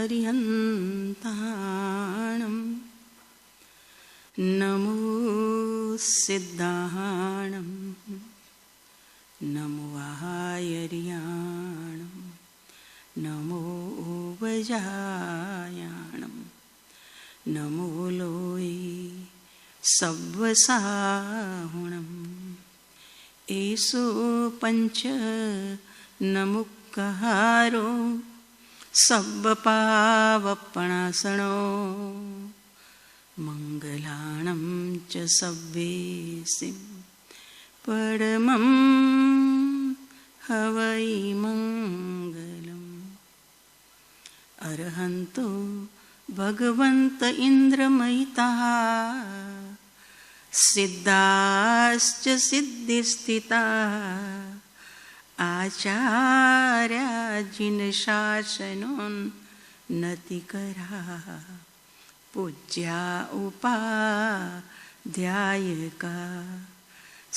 अरिहन्ताणं नमो सिद्धाणं नमो आयर्याणं नमो वजायाणं नमो लोये सव्वसाहुणं एषो पञ्च नमुक्कहारो सव्वपावपणासनो मङ्गलानं च सव्वेसिं परमं हवै मङ्गलम् अर्हन्तो भगवन्त इन्द्रमहितः सिद्धाश्च सिद्धिस्थिताः आचार्या जिनशासनोन्नतिकराः पूज्या उपाध्यायका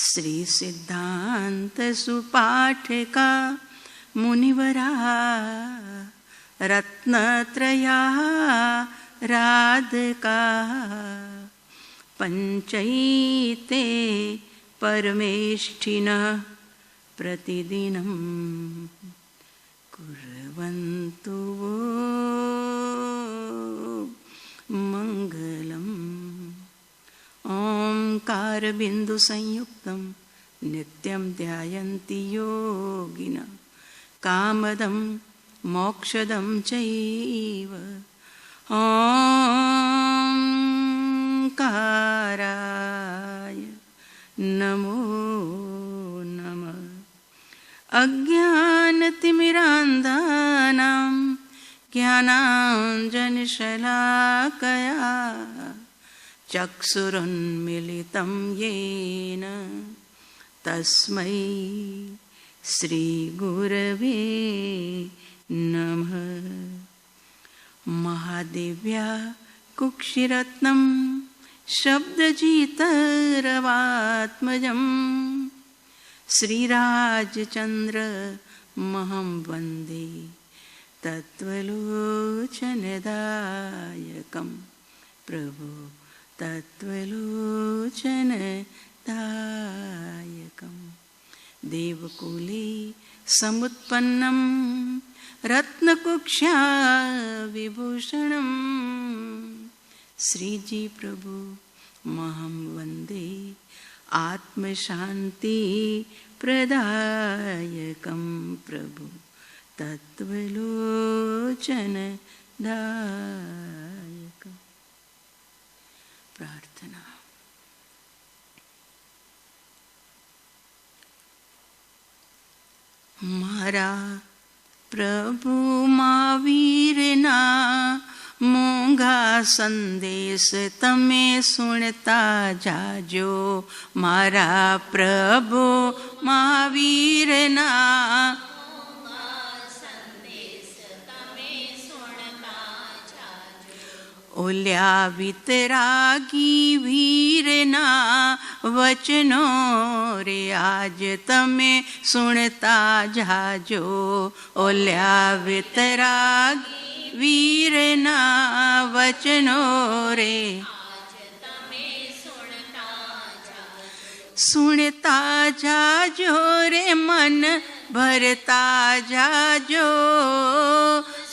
श्रीसिद्धान्तसुपाठका मुनिवरा रत्नत्रयाः राधका पञ्चैते परमेष्ठिनः प्रतिदिनं कुर्वन्तु मङ्गलम् ओंकारबिन्दुसंयुक्तं नित्यं ध्यायन्ति योगिनः कामदं मोक्षदं चैव ओंकाराय नमो नमः। अज्ञानतिमिरान्धानां ज्ञानाञ्जनशलाकया चक्षुरुन्मीलितं येन तस्मै श्रीगुरवे नमः। महादेव्या कुक्षिरत्नं शब्दजितरवात्मजं श्रीराजचन्द्रमहं वन्दे तत्त्वलोचनदायकं प्रभो तत्त्वलोचनदायकं देवकुले समुत्पन्नं रत्नकुक्ष्या विभूषणं श्रीजी प्रभु महं वन्दे आत्मशान्ति प्रदायकं प्रभु तत्त्वलोचनदायकम्। प्रार्थना। मारा प्रभु महावीरना मोंघा संदेश तमे सुनता जाजो। मारा प्रभु महावीरना ओल्या वितरागी वीरना वचनो रे आज तमे सुनता जाजो। ओल्या वितरागी वीरना वचनो रे सुनता जाजो रे मन भरता जाजो।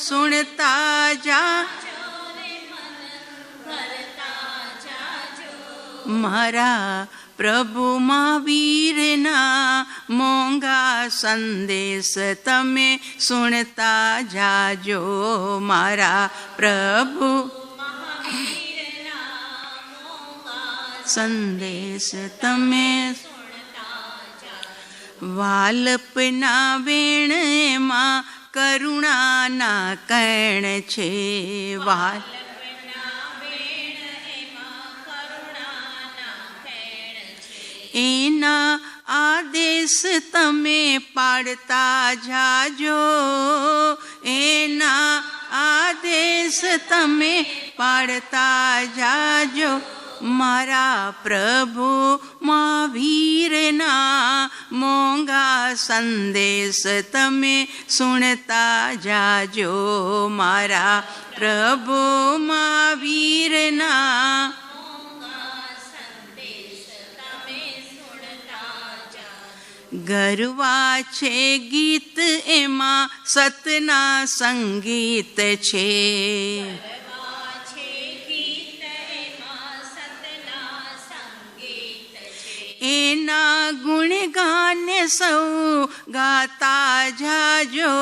सुनता जा मारा प्रभु महावीरना मोंघा संदेश तमे सुनता जाजो। मारा प्रभु संदेश तमे वालपना वेण मा करुणा ना कर्ण छे। वाल एना आदेश तमे पाड़ता जाजो। एना आदेश तमे पाड़ता जाजो। મારા પ્રભુ મહાવીરના મોંઘા સંદેશ તમે સુણતા જાજો. મારા પ્રભુ મહાવીરના ગરવા છે ગીત એમાં સતના સંગીત છે. એના ગુણગાન સૌ ગાતા જાજો.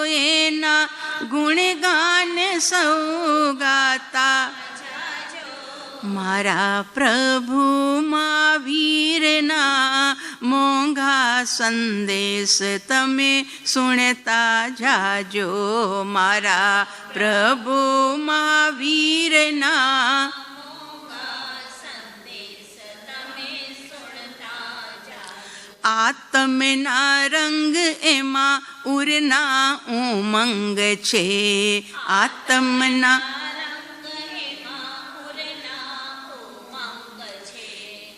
એના ગુણગાન સૌ ગાતા મારા પ્રભુ મહાવીરના મોંઘા સંદેશ તમે સુણતા જાજો. મારા પ્રભુ મહાવીરના આત્મના રંગ એમાં ઉરના ઉમંગ છે. આત્મના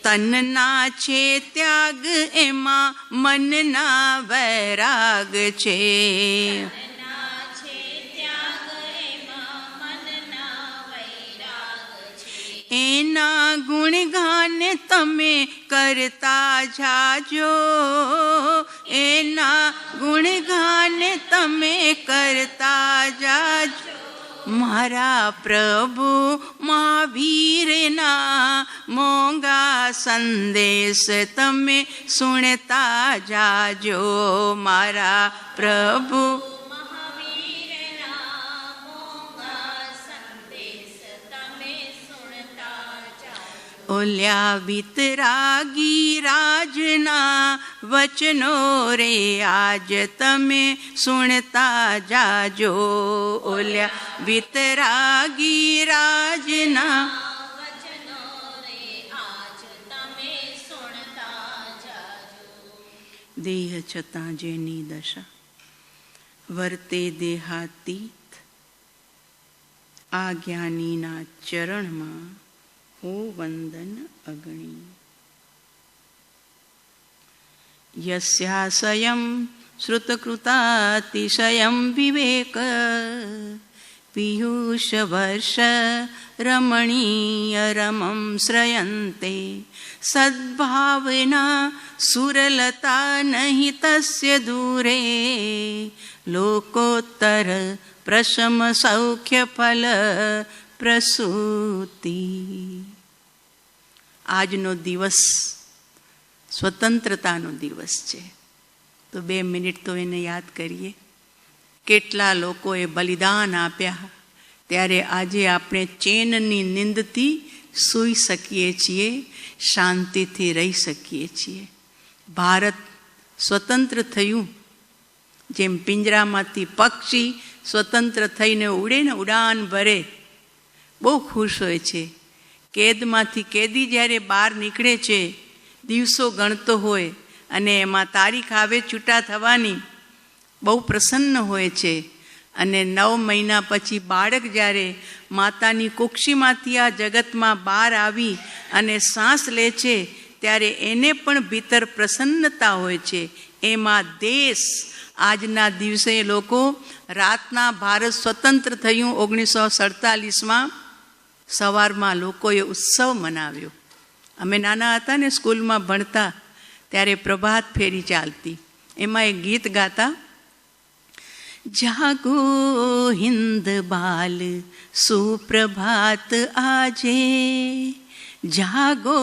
તનના છે ત્યાગ એમાં મનના વૈરાગ છે. એના ગુણગાન તમે કરતા જાજો. એના ગુણગાન તમે કરતા જાજો. મારા પ્રભુ મહાવીરના મોંઘા સંદેશ તમે સુણતા જાજો. મારા પ્રભુ ઓલ્યા વિતરાગી રાજના વચનો રે આજ તમે સુણતા જાજો. ઓલ્યા વિતરાગી રાજના વચનો રે આજ તમે સુણતા જાજો. દેહ છતાં જેની દશા વર્તે દેહાતીત આ જ્ઞાનીના ચરણમાં હો વંદન અગણી. યસ્યાશયં શ્રુતકૃતાતિશયં વિવેક પીયુષવર્ષ રમણીય રમં શ્રયન્તે સદ્ભાવના સુરલતા નહીં તસ્ય દૂરે લોકોત્તર પ્રશમ સૌખ્ય ફલ પ્રસૂતિ. આજનો દિવસ સ્વતંત્રતાનો દિવસ છે, તો 2 મિનિટ તો એને યાદ કરીએ. કેટલા લોકોએ બલિદાન આપ્યા, ત્યારે આજે આપણે ચેનની નિંદથી સૂઈ શકીએ છીએ, શાંતિથી રહી શકીએ છીએ. ભારત સ્વતંત્ર થયું, જેમ પિંજરામાંથી પક્ષી સ્વતંત્ર થઈને ઉડે ને, ઉડાન ભરે, બહુ ખુશ હોય છે. કેદમાંથી કેદી જ્યારે બહાર નીકળે છે, દિવસો ગણતો હોય અને એમાં તારીખ આવે છૂટા થવાની, બહુ પ્રસન્ન હોય છે. અને 9 મહિના પછી બાળક જ્યારે માતાની કુક્ષીમાંથી આ જગતમાં બહાર આવી અને શ્વાસ લે છે, ત્યારે એને પણ ભીતર પ્રસન્નતા હોય છે. એમાં દેશ આજના દિવસે લોકો રાતના ભારત સ્વતંત્ર થયું 1947માં સવારમાં લોકોએ ઉત્સવ મનાવ્યો. અમે નાના હતા ને, સ્કૂલમાં ભણતા, ત્યારે પ્રભાત ફેરી ચાલતી, એમાં એક ગીત ગાતા, જાગો હિન્દ બાલ સુપ્રભાત આજે, જાગો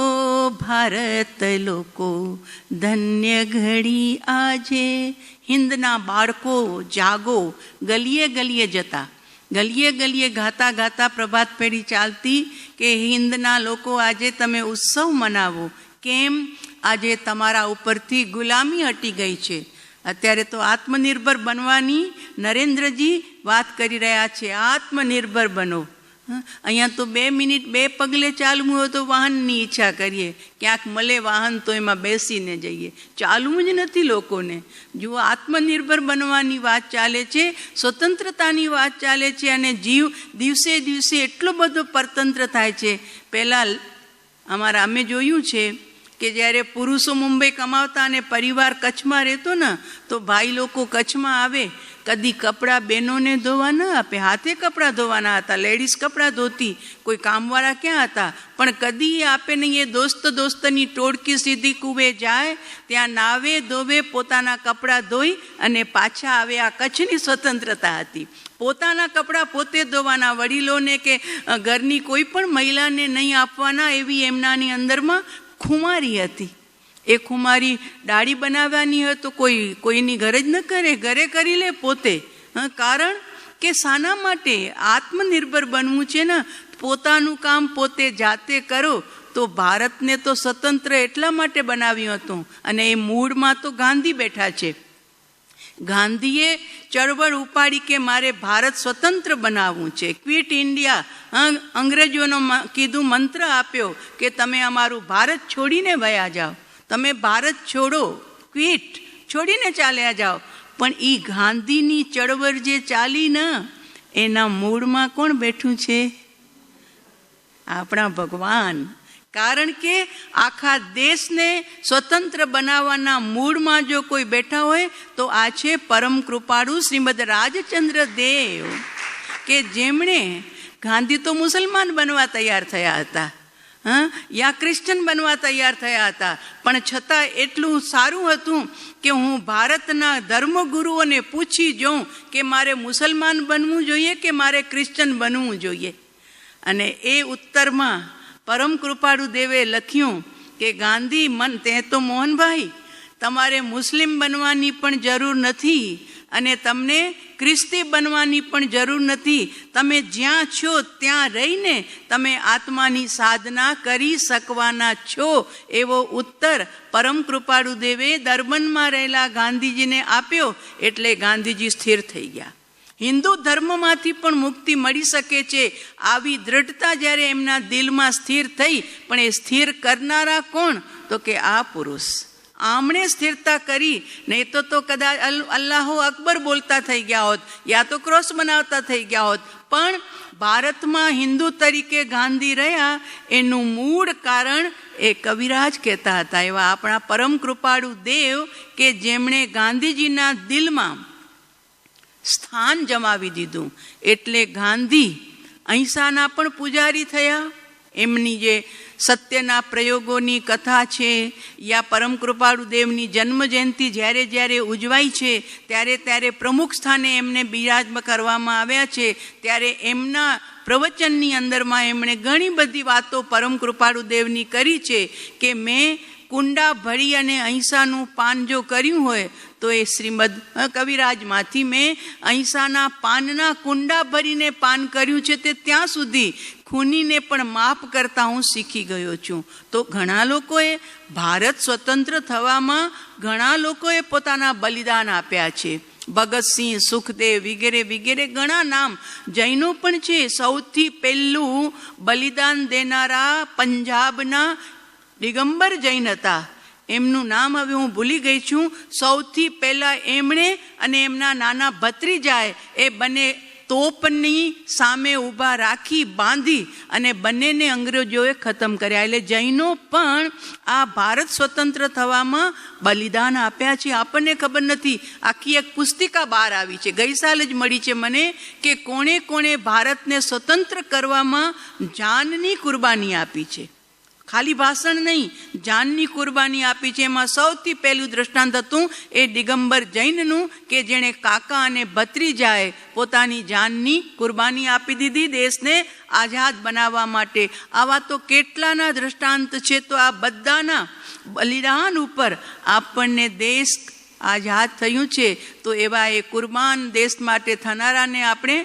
ભારત લોકો ધન્ય ઘડી આજે. હિન્દના બાળકો જાગો, ગલીએ ગલીએ જતા, ગલીએ ગલીએ ગાતા ગાતા પ્રભાત ફેરી ચાલતી કે હિન્દના લોકો આજે તમે ઉત્સવ મનાવો. કેમ? આજે તમારા ઉપરથી ગુલામી હટી ગઈ છે. અત્યારે તો આત્મનિર્ભર બનવાની નરેન્દ્રજી વાત કરી રહ્યા છે. આત્મનિર્ભર બનો. અહીંયા તો 2 મિનિટ 2 પગલે ચાલવું હોય તો વાહનની ઈચ્છા કરીએ, ક્યાંક મળે વાહન તો એમાં બેસીને જઈએ, ચાલવું જ નથી લોકોને. જુઓ, આત્મનિર્ભર બનવાની વાત ચાલે છે, સ્વતંત્રતાની વાત ચાલે છે, અને જીવ દિવસે દિવસે એટલો બધો પરતંત્ર થાય છે. પહેલાં અમે જોયું છે કે જ્યારે પુરુષો મુંબઈ કમાવતા અને પરિવાર કચ્છમાં રહેતો ને, તો ભાઈ લોકો કચ્છમાં આવે, કદી કપડાં બહેનોને ધોવા ન આપે, હાથે કપડાં ધોવાના હતા, લેડીઝ કપડાં ધોતી, કોઈ કામવાળા ક્યાં હતા, પણ કદી આપે નહીં. એ દોસ્તની ટોળકી સીધી કૂવે જાય, ત્યાં નાવે ધોવે, પોતાના કપડાં ધોઈ અને પાછા આવે. આ કચ્છની સ્વતંત્રતા હતી. પોતાના કપડાં પોતે ધોવાના, વડીલોને કે ઘરની કોઈ પણ મહિલાને નહીં આપવાના, એવી એમનાની અંદરમાં ખુમારી હતી. એ ખુમારી દાઢી બનાવવાની હોય તો કોઈની ઘરે જ ન કરે, ઘરે કરી લે પોતે. કારણ કે શાના માટે? આત્મનિર્ભર બનવું છે ને, પોતાનું કામ પોતે જાતે કરો. તો ભારતને તો સ્વતંત્ર એટલા માટે બનાવ્યું હતું, અને એ મૂળમાં તો ગાંધી બેઠા છે. ગાંધીએ ચળવળ ઉપાડી કે મારે ભારત સ્વતંત્ર બનાવવું છે, ક્વિટ ઇન્ડિયા. અંગ્રેજોનો કીધું, મંત્ર આપ્યો કે તમે અમારું ભારત છોડીને વયા જાઓ, તમે ભારત છોડો, ક્વિટ છોડીને ચાલ્યા જાઓ. પણ એ ગાંધીની ચળવળ જે ચાલી ને, એના મૂળમાં કોણ બેઠું છે? આપણા ભગવાન. કારણ કે આખા દેશને સ્વતંત્ર બનાવવાના મૂળમાં જો કોઈ બેઠા હોય તો આ છે પરમ કૃપાળુ શ્રીમદ રાજચંદ્ર દેવ, કે જેમણે, ગાંધી તો મુસલમાન બનવા તૈયાર થયા હતા, યા ક્રિશ્ચન બનવા તૈયાર થયા હતા, પણ છતાં એટલું સારું હતું કે હું ભારતના ધર્મગુરુઓને પૂછી જોઉં કે મારે મુસલમાન બનવું જોઈએ કે મારે ક્રિશ્ચન બનવું જોઈએ. અને એ ઉત્તરમાં પરમ કૃપાળુ દેવે લખ્યું કે ગાંધી તે તો મોહનભાઈ, તમારે મુસ્લિમ બનવાની પણ જરૂર નથી, અને તમને ખ્રિસ્તી બનવાની પણ જરૂર નથી. તમે જ્યાં છો ત્યાં રહીને તમે આત્માની સાધના કરી શકવાના છો. એવો ઉત્તર પરમ કૃપાળુ દેવે દર્બનમાં રહેલા ગાંધીજીને આપ્યો. એટલે ગાંધીજી સ્થિર થઈ ગયા. હિન્દુ ધર્મમાંથી પણ મુક્તિ મળી શકે છે, આવી દ્રઢતા જ્યારે એમના દિલમાં સ્થિર થઈ. પણ એ સ્થિર કરનારા કોણ? તો કે આ પુરુષ. આમણે સ્થિરતા કરી, નહીં તો કદાચ અલ્લાહો અકબર બોલતા થઈ ગયા હોત, યા તો ક્રોસ બનાવતા થઈ ગયા હોત. પણ ભારતમાં હિન્દુ તરીકે ગાંધી રહ્યા, એનું મૂળ કારણ એ કવિરાજ કહેતા હતા. એવા આપણા પરમ કૃપાળુ દેવ કે જેમણે ગાંધીજીના દિલમાં સ્થાન જમાવી દીધું. એટલે ગાંધી અહિંસાના પણ પૂજારી થયા. એમની જે સત્યના પ્રયોગોની કથા છે, યા પરમ કૃપાળુ દેવની જન્મ જયંતિ જ્યારે જ્યારે ઉજવાય છે, ત્યારે ત્યારે પ્રમુખ સ્થાને એમને બિરાજમાન કરવામાં આવ્યા છે. ત્યારે એમના પ્રવચનની અંદરમાં એમણે ઘણી બધી વાતો પરમ કૃપાળુ દેવની કરી છે કે મેં કુંડા ભરી અને અહિંસાનું પાન જો કર્યું હોય તો એ શ્રીમદ કવિરાજમાંથી મેં અહિંસાના પાનના કુંડા ભરીને પાન કર્યું છે, તે ત્યાં સુધી ખૂનીને પણ માફ કરતા હું શીખી ગયો છું. તો ઘણા લોકોએ ભારત સ્વતંત્ર થવામાં ઘણા લોકોએ પોતાના બલિદાન આપ્યા છે. ભગતસિંહ, સુખદેવ વગેરે વગેરે ઘણા નામ. જૈનો પણ છે. સૌથી પહેલું બલિદાન દેનારા પંજાબના દિગંબર જૈન હતા. એમનું નામ હવે હું ભૂલી ગઈ છું. સૌથી પહેલાં એમણે અને એમના નાના ભત્રીજાએ એ બંને તોપની સામે ઊભા રાખી, બાંધી અને બંનેને અંગ્રેજોએ ખતમ કર્યા. એટલે જૈનો પણ આ ભારત સ્વતંત્ર થવામાં બલિદાન આપ્યા છે. આપણને ખબર નથી. આખી એક પુસ્તિકા બહાર આવી છે, ગઈ સાલ જ મળી છે મને, કે કોણે કોણે ભારતને સ્વતંત્ર કરવામાં જાનની કુરબાની આપી છે. ખાલી ભાષણ નહીં, જાનની કુરબાની આપી છે. એમાં સૌથી પહેલું દ્રષ્ટાંત હતું એ દિગંબર જૈનનું, કે જેણે કાકા અને ભત્રીજાએ પોતાની જાનની કુરબાની આપી દીધી દેશને આઝાદ બનાવવા માટે. આવા તો કેટલાના દ્રષ્ટાંત છે. તો આ બધાના બલિદાન ઉપર આપણને દેશ આઝાદ થયું છે. તો એવા એ કુરબાન દેશ માટે થનારાને આપણે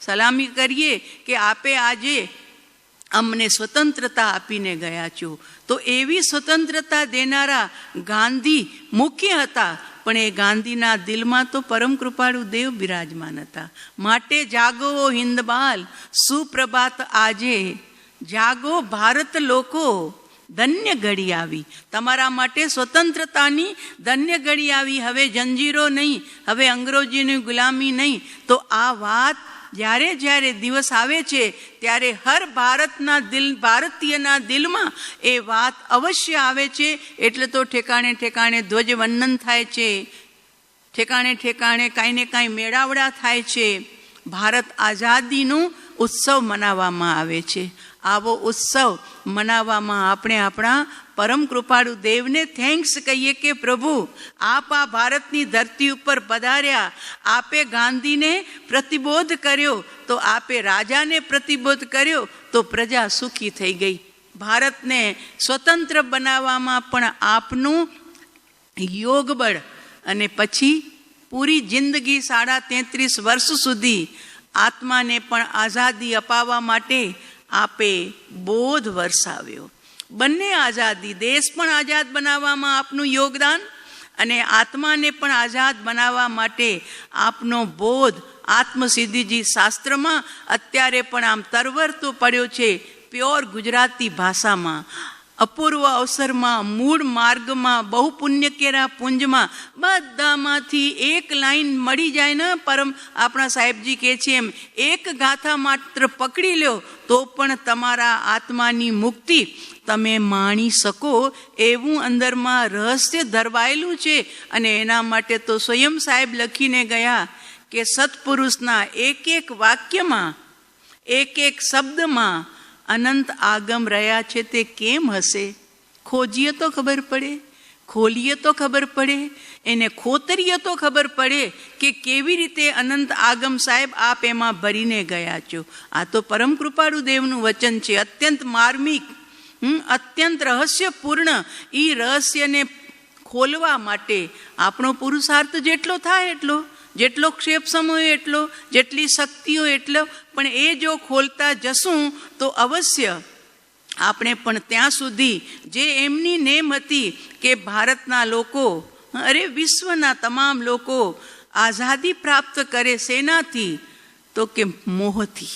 સલામી કરીએ કે આપે આજે અમને સ્વતંત્રતા આપીને ગયા છો. તો એવી સ્વતંત્રતા દેનારા ગાંધી મુખ્ય હતા. પણ એ ગાંધીના દિલમાં તો પરમ કૃપાળુ દેવ બિરાજમાન હતા. માટે જાગો હિંદબાલ, સુપ્રભાત આજે, જાગો ભારત લોકો, ધન્ય ઘડી આવી. તમારા માટે સ્વતંત્રતાની ધન્ય ઘડી આવી. હવે જંજીરો નહીં, હવે અંગ્રેજીની ગુલામી નહીં. તો આ વાત જ્યારે જ્યારે દિવસ આવે છે ત્યારે હર ભારતીયના દિલમાં એ વાત અવશ્ય આવે છે. એટલે તો ઠેકાણે ઠેકાણે ધ્વજવંદન થાય છે, ઠેકાણે ઠેકાણે કાંઈ ને કાંઈ મેળાવડા થાય છે. ભારત આઝાદીનું ઉત્સવ મનાવવામાં આવે છે. આવો ઉત્સવ મનાવવામાં આપણે આપણા પરમ કૃપાળુ દેવને થેન્ક્સ કહીએ કે પ્રભુ આપ આ ભારતની ધરતી ઉપર પધાર્યા, આપે ગાંધીને પ્રતિબોધ કર્યો, તો આપે રાજાને પ્રતિબોધ કર્યો, તો પ્રજા સુખી થઈ ગઈ. ભારતને સ્વતંત્ર બનાવવામાં પણ આપનું યોગબળ, અને પછી પૂરી જિંદગી 33.5 વર્ષ સુધી આત્માને પણ આઝાદી અપાવવા માટે આપે બોધ વરસાવ્યો. બંને આઝાદી, દેશ પણ આઝાદ બનાવવામાં આપનું યોગદાન, અને આત્માને પણ આઝાદ બનાવવા માટે આપનો બોધ આત્મસિદ્ધિજી શાસ્ત્રમાં અત્યારે પણ આમ તરવરતો પડ્યો છે, પ્યોર ગુજરાતી ભાષામાં. અપૂર્વ અવસરમાં, મૂળ માર્ગમાં, બહુ પુણ્ય કેરા પુંજમાં, બધામાંથી એક લાઈન મળી જાય ને, પરમ આપણા સાહેબજી કહે છે એમ, એક ગાથા માત્ર પકડી લ્યો તો પણ તમારા આત્માની મુક્તિ તમે માણી શકો એવું અંદરમાં રહસ્ય ધરવાયેલું છે. અને એના માટે તો સ્વયં સાહેબ લખીને ગયા કે સત્પુરુષના એક એક વાક્યમાં, એક એક શબ્દમાં અનંત આગમ રહ્યા છે. તે કેમ હશે? ખોજીએ તો ખબર પડે, ખોલીએ તો ખબર પડે, એને ખોતરીએ તો ખબર પડે કે કેવી રીતે અનંત આગમ સાહેબ આપ એમાં ભરીને ગયા છો. આ તો પરમ કૃપાળુ દેવનું વચન છે, અત્યંત માર્મિક, અત્યંત રહસ્યપૂર્ણ. એ રહસ્યને ખોલવા માટે આપણો પુરુષાર્થ જેટલો થાય એટલો, જેટલો ક્ષેપ સમય એટલો, જેટલી શક્તિઓ એટલો, પણ એ જો ખોલતા જશું તો અવશ્ય આપણે પણ ત્યાં સુધી જે એમની નેમ હતી કે ભારતના લોકો, અરે વિશ્વના તમામ લોકો આઝાદી પ્રાપ્ત કરે શેનાથી? તો કે મોહથી.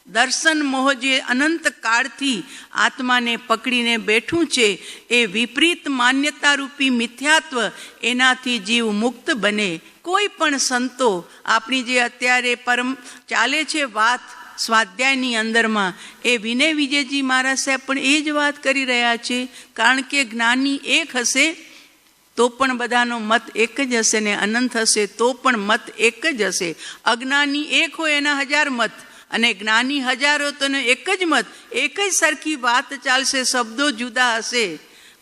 દર્શન મોહ જે અનંત કાળથી આત્માને પકડીને બેઠું છે, એ વિપરીત માન્યતા રૂપી મિથ્યાત્વ, એનાથી જીવ મુક્ત બને. કોઈ પણ સંતો આપણી જે અત્યારે પરમ ચાલે છે વાત સ્વાધ્યાયની અંદરમાં, એ વિનય વિજયજી મહારાજ સાહેબ પણ એ જ વાત કરી રહ્યા છે. કારણ કે જ્ઞાની એક હશે તો પણ બધાનો મત એક જ હશે, ને અનંત હશે તો પણ મત એક જ હશે. અજ્ઞાની એક હોય એના 1000 મત, અને જ્ઞાની 1000 હોય તો એક જ મત. એક જ સરખી વાત ચાલશે, શબ્દો જુદા હશે,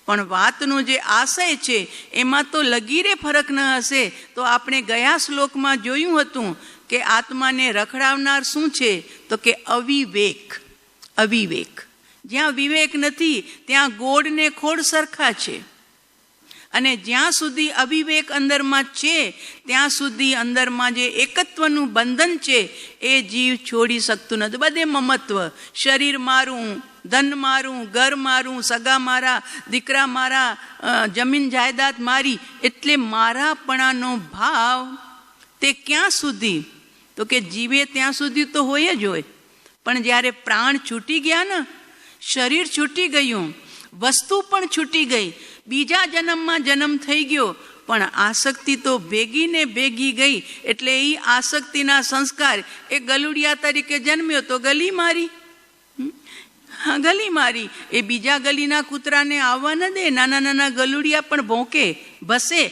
પણ વાતનો જે આશય છે એમાં તો લગીરે ફરક ન હશે. તો આપણે ગયા શ્લોકમાં જોયું હતું કે આત્માને રખડાવનાર શું છે? તો કે અવિવેક. અવિવેક. જ્યાં વિવેક નથી ત્યાં ગોળ ને ખોળ સરખા છે, અને જ્યાં સુધી અવિવેક અંદરમાં છે ત્યાં સુધી અંદરમાં જે એકત્વનું બંધન છે એ જીવ છોડી શકતું નથી. બધે મમત્વ, શરીર મારું, ધન મારું, ઘર મારું, સગા મારા, દીકરા મારા, જમીન જાયદાદ મારી, એટલે મારાપણાનો ભાવ તે ક્યાં સુધી? તો કે જીવે ત્યાં સુધી તો હોય જ હોય, પણ જ્યારે પ્રાણ છૂટી ગયા ને, શરીર છૂટી ગયું, વસ્તુ પણ છૂટી ગઈ, બીજા જન્મમાં જન્મ થઈ ગયો, પણ આસક્તિ તો ભેગી ને ભેગી ગઈ. એટલે એ આસક્તિના સંસ્કાર, એ ગલુડિયા તરીકે જન્મ્યો તો ગલી મારી, ગલી મારી. એ બીજા ગલીના કૂતરાને આવવા ન દે. નાના નાના ગલુડિયા પણ ભોંકે, ભસે,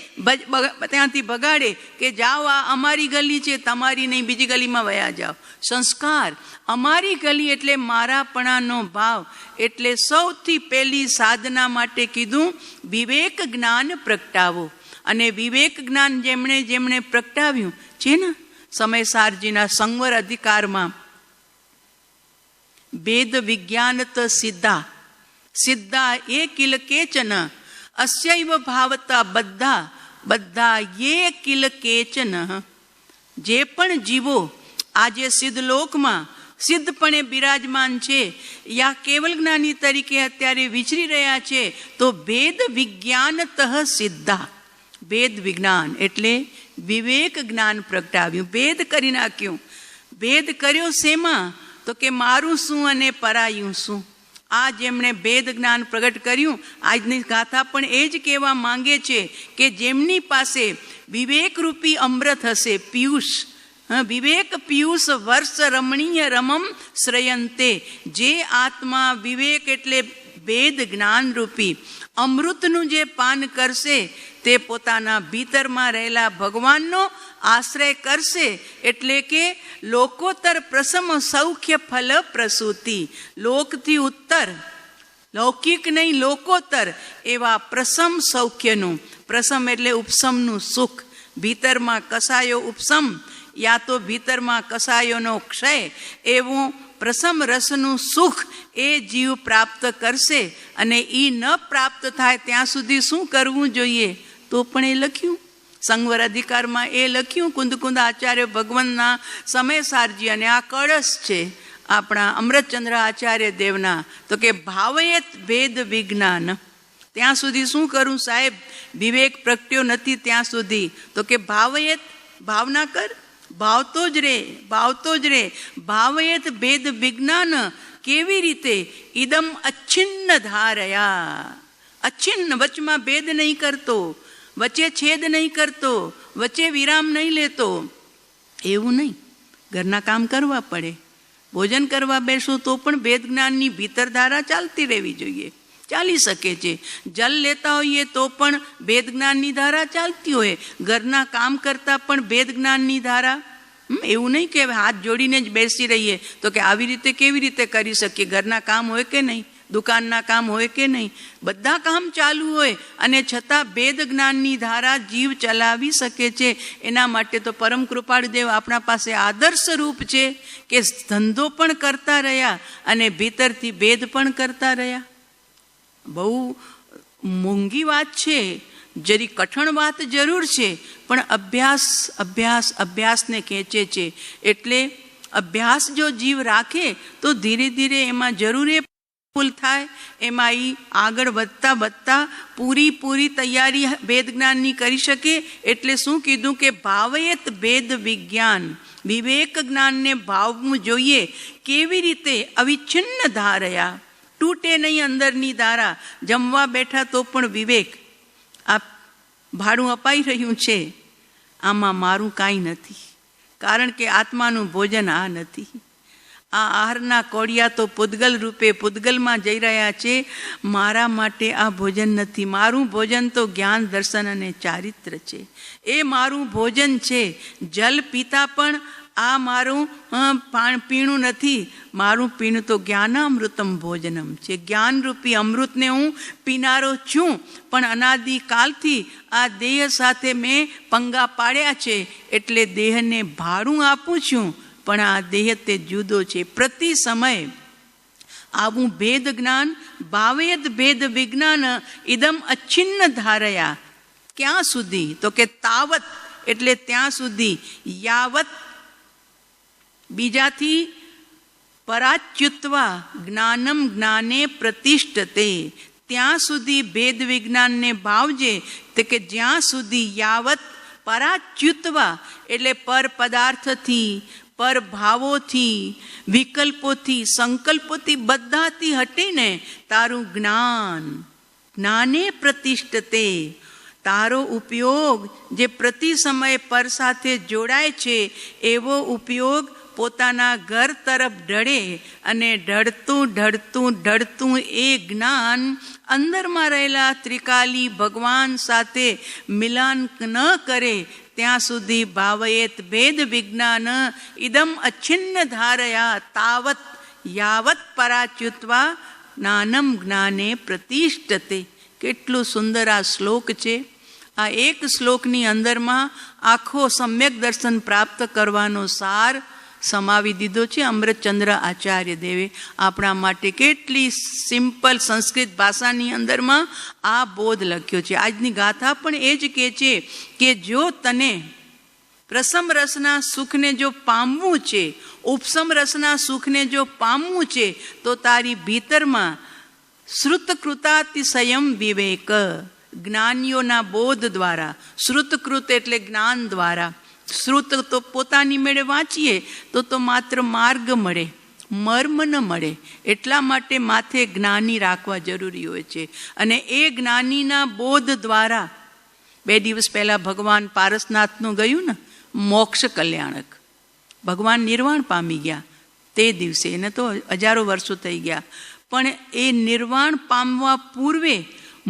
ત્યાંથી ભગાડે કે જાઓ આ અમારી ગલી છે, તમારી નહીં, બીજી ગલીમાં વયા જાઓ. સંસ્કાર અમારી ગલી એટલે મારાપણાનો ભાવ. એટલે સૌથી પહેલી સાધના માટે કીધું વિવેક જ્ઞાન પ્રગટાવો. અને વિવેક જ્ઞાન જેમણે જેમણે પ્રગટાવ્યું છે ને, સમયસારજીના સંવર અધિકારમાં વેદ વિજ્ઞાનત સિદ્ધા સિદ્ધા એ કિલ કેચન અસ્યૈવ ભાવતા બધા બધા યે કિલ કેચન. જે પણ જીવો આજે સિદ્ધલોકમાં સિદ્ધપણે બિરાજમાન છે, યા કેવલ જ્ઞાની તરીકે અત્યારે વિચરી રહ્યા છે, તો વેદ વિજ્ઞાનતઃ સિદ્ધા. ભેદ વિજ્ઞાન એટલે વિવેક જ્ઞાન પ્રગટાવ્યું, ભેદ કરી નાખ્યું. ભેદ કર્યો શેમાં? તો કે મારું શું અને પરાયું શું. આ જેમણે ભેદ જ્ઞાન પ્રગટ કર્યું, આજની ગાથા પણ એ જ કહેવા માંગે છે કે જેમની પાસે વિવેકરૂપી અમૃત હશે, પિયુષ, વિવેક પિયુષ વર્ષ રમણીય રમમ શ્રયંતે, જે આત્મા વિવેક એટલે ભેદ જ્ઞાન રૂપી અમૃતનું જે પાન કરશે તે પોતાના ભીતરમાં રહેલા ભગવાનનો આશ્રય કરશે. એટલે કે લોકોત્તર પ્રસમ સૌખ્ય ફલ પ્રસૂતિ, લોકથી ઉત્તર, લૌકિક નહીં લોકોત્તર એવા પ્રસમ સૌખ્યનું, પ્રસમ એટલે ઉપસમનું સુખ, ભીતરમાં કસાયો ઉપસમ યા તો ભીતરમાં કસાયોનો ક્ષય, એવું પ્રસમ રસનું સુખ એ જીવ પ્રાપ્ત કરશે. અને એ ન પ્રાપ્ત થાય ત્યાં સુધી શું કરવું જોઈએ? તો પણ એ લખ્યું સંવર અધિકારમાં, એ લખ્યું કુંદકુંદ આચાર્ય ભગવાનના સમયસારજી. અને આ કળશ છે આપણા અમૃતચંદ્ર આચાર્ય દેવના. તો કે ભાવયત ભેદ વિજ્ઞાન, ત્યાં સુધી શું કરું સાહેબ? વિવેક પ્રગટ્યો નથી ત્યાં સુધી. તો કે ભાવયત, ભાવના કર, ભાવતો જ રે, ભાવતો જ રે. ભાવયત ભેદ વિજ્ઞાન, કેવી રીતે? ઇદમ અચ્છિન્ન ધારયા, અચ્છિન્ન, વચમાં ભેદ નહીં કરતો, વચ્ચે છેદ નહીં કરતો, વચ્ચે વિરામ નહીં લેતો. એવું નહીં, ઘરના કામ કરવા પડે, ભોજન કરવા બેસો તો પણ ભેદ જ્ઞાનની ભીતર ધારા ચાલતી રહેવી જોઈએ, ચાલી શકે છે. જલ લેતા હોઈએ તો પણ ભેદ જ્ઞાનની ધારા ચાલતી હોય, ઘરના કામ કરતા પણ ભેદ જ્ઞાનની ધારા. એવું નહીં કે હાથ જોડીને જ બેસી રહીએ. તો કે આવી રીતે કેવી રીતે કરી શકીએ? ઘરના કામ હોય કે નહીં, દુકાનના કામ હોય કે નહીં, બધા કામ ચાલુ હોય અને છતાં ભેદ જ્ઞાનની ધારા જીવ ચલાવી શકે છે. એના માટે તો પરમ કૃપાળુ દેવ આપણા પાસે આદર્શ રૂપ છે કે ધંધો પણ કરતા રહ્યા અને ભીતરથી ભેદ પણ કરતા રહ્યા. બહુ મોંઘી વાત છે, જરી કઠણ વાત જરૂર છે, પણ અભ્યાસ અભ્યાસ અભ્યાસને ખેંચે છે. એટલે અભ્યાસ જો જીવ રાખે તો ધીરે ધીરે એમાં જરૂર એ ફૂલ થાય, એમાં એ આગળ વધતા વધતા પૂરી તૈયારી ભેદ જ્ઞાનની કરી શકે. એટલે શું કીધું કે ભાવયત ભેદ વિજ્ઞાન, વિવેક જ્ઞાનને ભાવવું જોઈએ. કેવી રીતે? અવિચ્છિન્ન ધારયા, તૂટે નહીં અંદરની ધારા. જમવા બેઠા તો પણ વિવેક, આ ભાડું અપાઈ રહ્યું છે, આમાં મારું કાંઈ નથી, કારણ કે આત્માનું ભોજન આ નથી. આ આહારના કોડિયા તો પૂદગલ રૂપે પૂદગલમાં જઈ રહ્યા છે, મારા માટે આ ભોજન નથી. મારું ભોજન તો જ્ઞાન દર્શન અને ચારિત્ર છે, એ મારું ભોજન છે. જલ પીતા પણ આ મારું પીણું નથી, મારું પીણું તો જ્ઞાનામૃતમ ભોજનમ છે. જ્ઞાનરૂપી અમૃતને હું પીનારો છું, પણ અનાદિકાલથી આ દેહ સાથે મેં પંગા પાડ્યા છે, એટલે દેહને ભાડું આપું છું, પણ આ દેહ તે જુદો છે. પ્રતિ સમય આવું ભેદ જ્ઞાન, ભાવેદ ભેદ વિજ્ઞાન ઇદમ અચ્છિન્ન ધારયા. ક્યાં સુધી? તો કે તાવત એટલે ત્યાં સુધી, યાવત બીજાથી પરાચ્યુત્વા જ્ઞાનમ જ્ઞાને પ્રતિષ્ઠતે, ત્યાં સુધી ભેદ વિજ્ઞાનને ભાવજે. તો કે જ્યાં સુધી, યાવત પરાચ્યુત્વા એટલે પર પદાર્થથી, પર ભાવોથી, વિકલ્પોથી, સંકલ્પોથી, બધાથી હટીને તારું જ્ઞાન, જ્ઞાને પ્રતિષ્ઠતે, તારો ઉપયોગ જે પ્રતિ સમય પર સાથે જોડાય છે એવો ઉપયોગ પોતાના ઘર તરફ ઢળે અને ઢળતું ઢળતું ઢળતું એ જ્ઞાન અંદરમાં રહેલા ત્રિકાલી ભગવાન સાથે મિલાન ન કરે ત્યાં સુધી ભાવયેત ભેદ વિજ્ઞાન ઇદમ અચ્છિન્ન ધારયા તાવત યાવત પરાચ્યુત્વા જ્ઞાનમ જ્ઞાને પ્રતિષ્ઠતે. કેટલું સુંદર આ શ્લોક છે. આ એક શ્લોકની અંદરમાં આખો સમ્યક દર્શન પ્રાપ્ત કરવાનો સાર સમાવી દીધો છે અમૃતચંદ્ર આચાર્ય દેવે. આપણા માટે કેટલી સિમ્પલ સંસ્કૃત ભાષાની અંદરમાં આ બોધ લખ્યો છે. આજની ગાથા પણ એ જ કહે છે કે જો તને પ્રસમ રસના સુખને જો પામવું છે, ઉપસમ રસના સુખને જો પામવું છે, તો તારી ભીતરમાં શ્રુતકૃતાતિશયમ વિવેક, જ્ઞાનીઓના બોધ દ્વારા, શ્રુતકૃત એટલે જ્ઞાન દ્વારા. શ્રુત તો પોતાની મેળે વાંચીએ તો માત્ર માર્ગ મળે, મર્મ ન મળે. એટલા માટે માથે જ્ઞાની રાખવા જરૂરી હોય છે. અને એ જ્ઞાનીના બોધ દ્વારા 2 દિવસ પહેલા ભગવાન પારસનાથનું ગયું ને, મોક્ષ કલ્યાણક. ભગવાન નિર્વાણ પામી ગયા તે દિવસે, એને તો હજારો વર્ષો થઈ ગયા. પણ એ નિર્વાણ પામવા પૂર્વે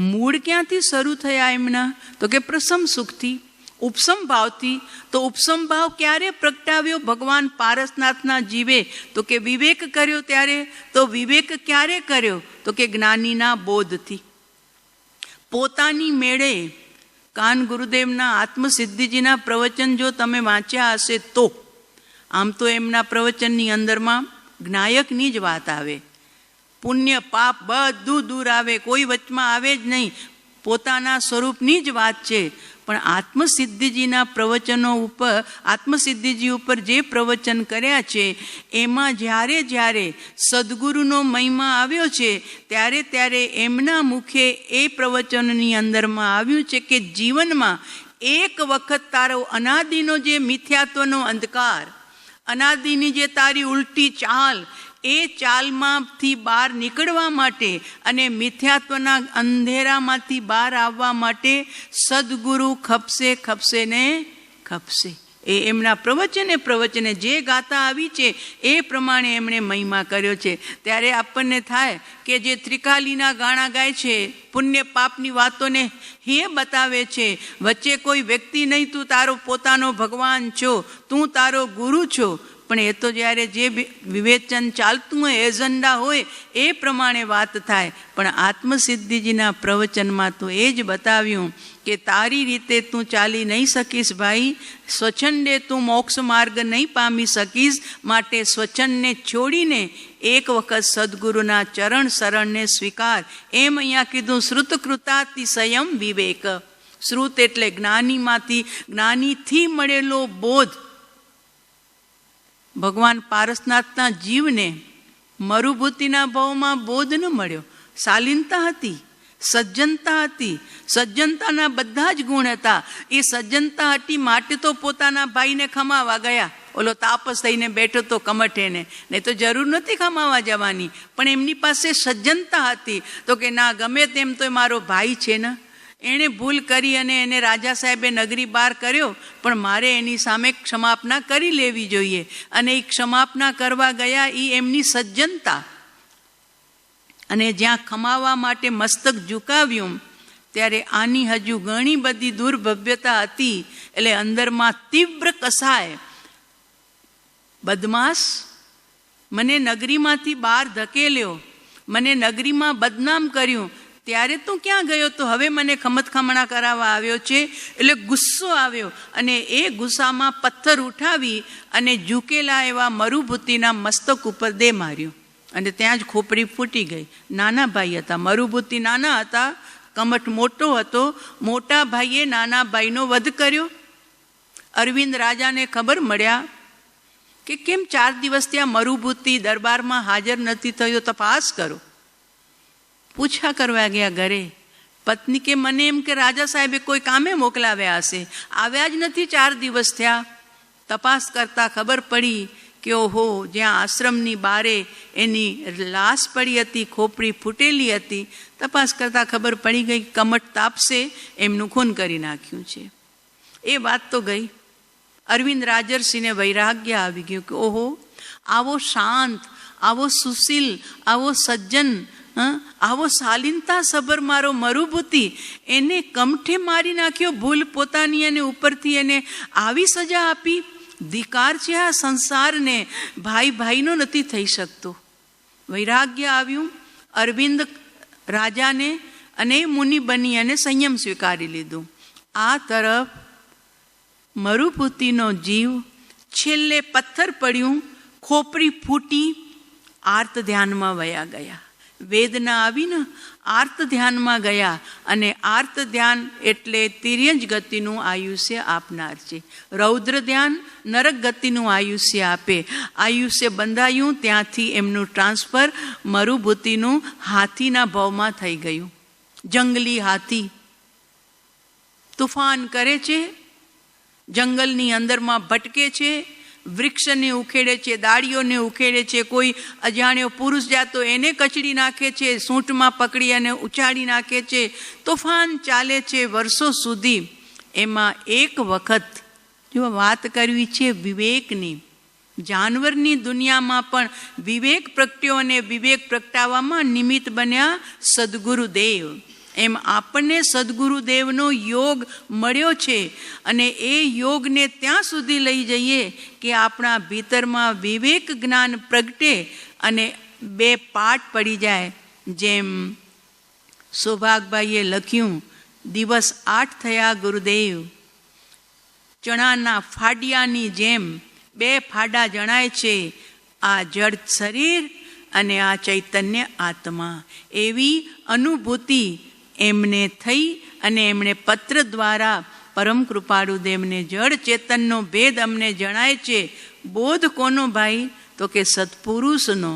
મૂળ ક્યાંથી શરૂ થયા એમના? તો કે પ્રસમ સુખથી, ઉપસમ ભાવથી. તો ઉપસમ ભાવ ક્યારે પ્રગટાવ્યો ભગવાન પારસનાથના જીવે? તો કે વિવેક કર્યો ત્યારે. તો વિવેક ક્યારે કર્યો? તો કે જ્ઞાનીના બોધથી. પોતાની મેળે કાન ગુરુદેવના આત્મસિદ્ધિજીના પ્રવચન જો તમે વાંચ્યા હશે તો, આમ તો એમના પ્રવચનની અંદરમાં જ્ઞાયકની જ વાત આવે, પુણ્ય પાપ બધું દૂર આવે, કોઈ વચમાં આવે જ નહીં, પોતાના સ્વરૂપની જ વાત છે. પણ આત્મસિદ્ધિજીના પ્રવચનો ઉપર, આત્મસિદ્ધિજી ઉપર જે પ્રવચન કર્યા છે એમાં જ્યારે જ્યારે સદગુરુનો મહિમા આવ્યો છે ત્યારે એમના મુખે એ પ્રવચનની અંદરમાં આવ્યું છે કે જીવનમાં એક વખત તારો અનાદિનો જે મિથ્યાત્વનો અંધકાર, અનાદિની જે તારી ઉલટી ચાલ, એ ચાલમાંથી બહાર નીકળવા માટે અને મિથ્યાત્વના અંધેરામાંથી બહાર આવવા માટે સદગુરુ ખપશે ને ખપશે. એ એમના પ્રવચને જે ગાતા આવી છે એ પ્રમાણે એમણે મહિમા કર્યો છે. ત્યારે આપણને થાય કે જે ત્રિકાલીના ગાણા ગાય છે, પુણ્ય પાપની વાતોને હે બતાવે છે, વચ્ચે કોઈ વ્યક્તિ નહીં, તું તારો પોતાનો ભગવાન છો, તું તારો ગુરુ છો. પણ એ તો જ્યારે જે વિવેચન ચાલતું હોય, એજન્ડા હોય, એ પ્રમાણે વાત થાય. પણ આત્મસિદ્ધિજીના પ્રવચનમાં તો એ જ બતાવ્યું કે તારી રીતે તું ચાલી નહીં શકીશ ભાઈ, સ્વચ્છંદે તું મોક્ષ માર્ગ નહીં પામી શકીશ. માટે સ્વચ્છંદને છોડીને એક વખત સદગુરુના ચરણ શરણને સ્વીકાર. એમ અહીંયા કીધું, શ્રુતકૃતાતિ સંયમ વિવેક. શ્રુત એટલે જ્ઞાનીથી મળેલો બોધ. ભગવાન પારસનાથના જીવને મરુભૂતિના ભાવમાં બોધ ન મળ્યો, શાલીનતા હતી, સજ્જનતા હતી. સજ્જનતાના બધા જ ગુણ હતા. એ સજ્જનતા હતી માટે તો પોતાના ભાઈને ખમાવા ગયા. ઓલો તાપસ થઈને બેઠો તો કમઠેને, નહીં તો જરૂર નથી ખમાવા જવાની. પણ એમની પાસે સજ્જનતા હતી. તો કે ના, ગમે તેમ તો મારો ભાઈ છે ને, એણે ભૂલ કરી અને એને રાજા સાહેબે નગરી બહાર કર્યો, પણ મારે એની સામે ક્ષમાપના કરી લેવી જોઈએ. અને એ ક્ષમાપના કરવા ગયા, એ એમની સજ્જનતા. અને જ્યાં ખમાવા માટે મસ્તક ઝુકાવ્યું ત્યારે આની હજુ ઘણી બધી દુર્ભવ્યતા હતી. એટલે અંદરમાં તીવ્ર કસાય, બદમાશ મને નગરીમાંથી બહાર ધકેલ્યો, મને નગરીમાં બદનામ કર્યું, ત્યારે તું ક્યાં ગયો તો હવે મને ખમતખમણા કરાવવા આવ્યો છે? એટલે ગુસ્સો આવ્યો અને એ ગુસ્સામાં પથ્થર ઉઠાવી અને ઝૂકેલા એવા મરુભૂતિના મસ્તક ઉપર દે માર્યો. અને ત્યાં જ ખોપડી ફૂટી ગઈ. નાના ભાઈ હતા, મરુભૂતિ નાના હતા, કમઠ મોટો હતો. મોટા ભાઈએ નાના ભાઈનો વધ કર્યો. અરવિંદ રાજાને ખબર મળ્યા કે કેમ 4 દિવસ ત્યાં મરુભૂતિ દરબારમાં હાજર નથી થયો, તપાસ કરો. પૂછા કરવા ગયા ઘરે. પત્ની કે મને એમ કે રાજા સાહેબે કોઈ કામે મોકલાવ્યા હશે, આવ્યા જ નથી, 4 દિવસ થયા. તપાસ કરતા ખબર પડી કે ઓહો, જ્યાં આશ્રમની બારે એની લાશ પડી હતી, ખોપડી ફૂટેલી હતી. તપાસ કરતા ખબર પડી ગઈ કમઠ તાપસે એમનું ખૂન કરી નાખ્યું છે. એ વાત તો ગઈ. અરવિંદ રાજર્ષિને વૈરાગ્ય આવી ગયું કે ઓહો, આવો શાંત, આવો સુશીલ, આવો સજ્જન, આવો શાલીનતા સબર મારો મરુભૂતિ, એને કમઠે મારી નાખ્યો, ભૂલ પોતાની અને ઉપરથી એને આવી સજા આપી. ધિકાર છે આ સંસારને, ભાઈ ભાઈનો નથી થઈ શકતો. વૈરાગ્ય આવ્યું અરવિંદ રાજાને અને મુનિ બની અને સંયમ સ્વીકારી લીધું. આ તરફ મરુભૂતિનો જીવ છેલ્લે પથ્થર પડ્યું, ખોપરી ફૂટી, આર્ત ધ્યાનમાં વયા ગયા. વેદના આવીને આર્ત ધ્યાનમાં ગયા. અને આર્ત ધ્યાન એટલે તિર્યંજ ગતિનું આયુષ્ય આપનાર છે. રૌદ્ર ધ્યાન નરક ગતિનું આયુષ્ય આપે. આયુષ્ય બંધાયું ત્યાંથી એમનું ટ્રાન્સફર મરુભૂતિનું હાથીના ભાવમાં થઈ ગયું. જંગલી હાથી તુફાન કરે છે, જંગલની અંદરમાં ભટકે છે, વૃક્ષને ઉખેડે છે, દાળીઓને ઉખેડે છે, કોઈ અજાણ્યો પુરુષ જાતો એને કચડી નાખે છે, સૂંટમાં પકડી અને ઉછાળી નાખે છે. તોફાન ચાલે છે વર્ષો સુધી. એમાં એક વખત જો વાત કરવી છે વિવેકની, જાનવરની દુનિયામાં પણ વિવેક પ્રગટ્યો અને વિવેક પ્રગટાવવામાં નિમિત્ત બન્યા સદગુરુદેવ. એમ આપણને સદગુરુદેવનો યોગ મળ્યો છે અને એ યોગને ત્યાં સુધી લઈ જઈએ કે આપણા ભીતરમાં વિવેક જ્ઞાન પ્રગટે અને બે પાઠ પડી જાય. જેમ સૌભાગભાઈએ લખ્યું, દિવસ 8 થયા ગુરુદેવ, ચણાના ફાડિયાની જેમ 2 ફાડા જણાય છે, આ જડ શરીર અને આ ચૈતન્ય આત્મા. એવી અનુભૂતિ એમને થઈ અને એમણે પત્ર દ્વારા પરમ કૃપાળુદેવને જળ ચેતનનો ભેદ અમને જણાય છે. બોધ કોનો ભાઈ? તો કે સત્પુરુષનો,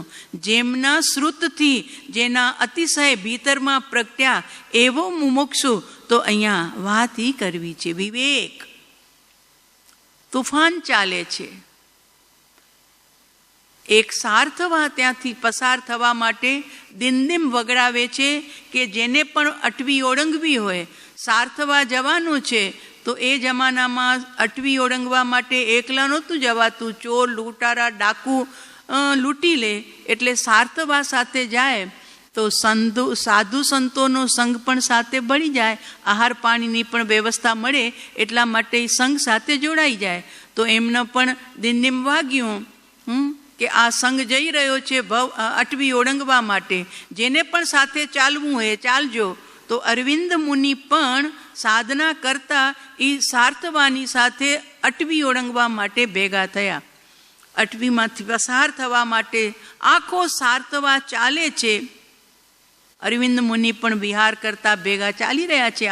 જેમના શ્રુતથી, જેના અતિશય ભીતરમાં પ્રગટ્યા એવો મુમુક્ષુ. તો અહીંયા વાત ઈ કરવી છે વિવેક. તુફાન ચાલે છે, એક સાર્થવા ત્યાંથી પસાર થવા માટે દિનદિમ વગડાવે છે કે જેને પણ અટવી ઓળંગવી હોય, સાર્થવા જવાનું છે તો એ જમાનામાં અટવી ઓળંગવા માટે એકલા નહોતું જવાતું. ચોર, લૂંટારા, ડાકુ લૂંટી લે એટલે સાર્થવા સાથે જાય તો સાધુ સંતોનો સંઘ પણ સાથે ભળી જાય, આહાર પાણીની પણ વ્યવસ્થા મળે, એટલા માટે સંઘ સાથે જોડાઈ જાય. તો એમને પણ દિનદિમ વાગ્યું કે આ સંઘ જઈ રહ્યો છે અટવી ઓળંગવા માટે, જેને પણ સાથે ચાલવું હોય ચાલજો. તો અરવિંદ મુનિ પણ સાધના કરતા એ સાર્થવાની સાથે અટવી ઓળંગવા માટે ભેગા થયા. અટવીમાંથી પસાર થવા માટે આખો સાર્થવા ચાલે છે. અરવિંદ મુનિ પણ વિહાર કરતા ભેગા ચાલી રહ્યા છે.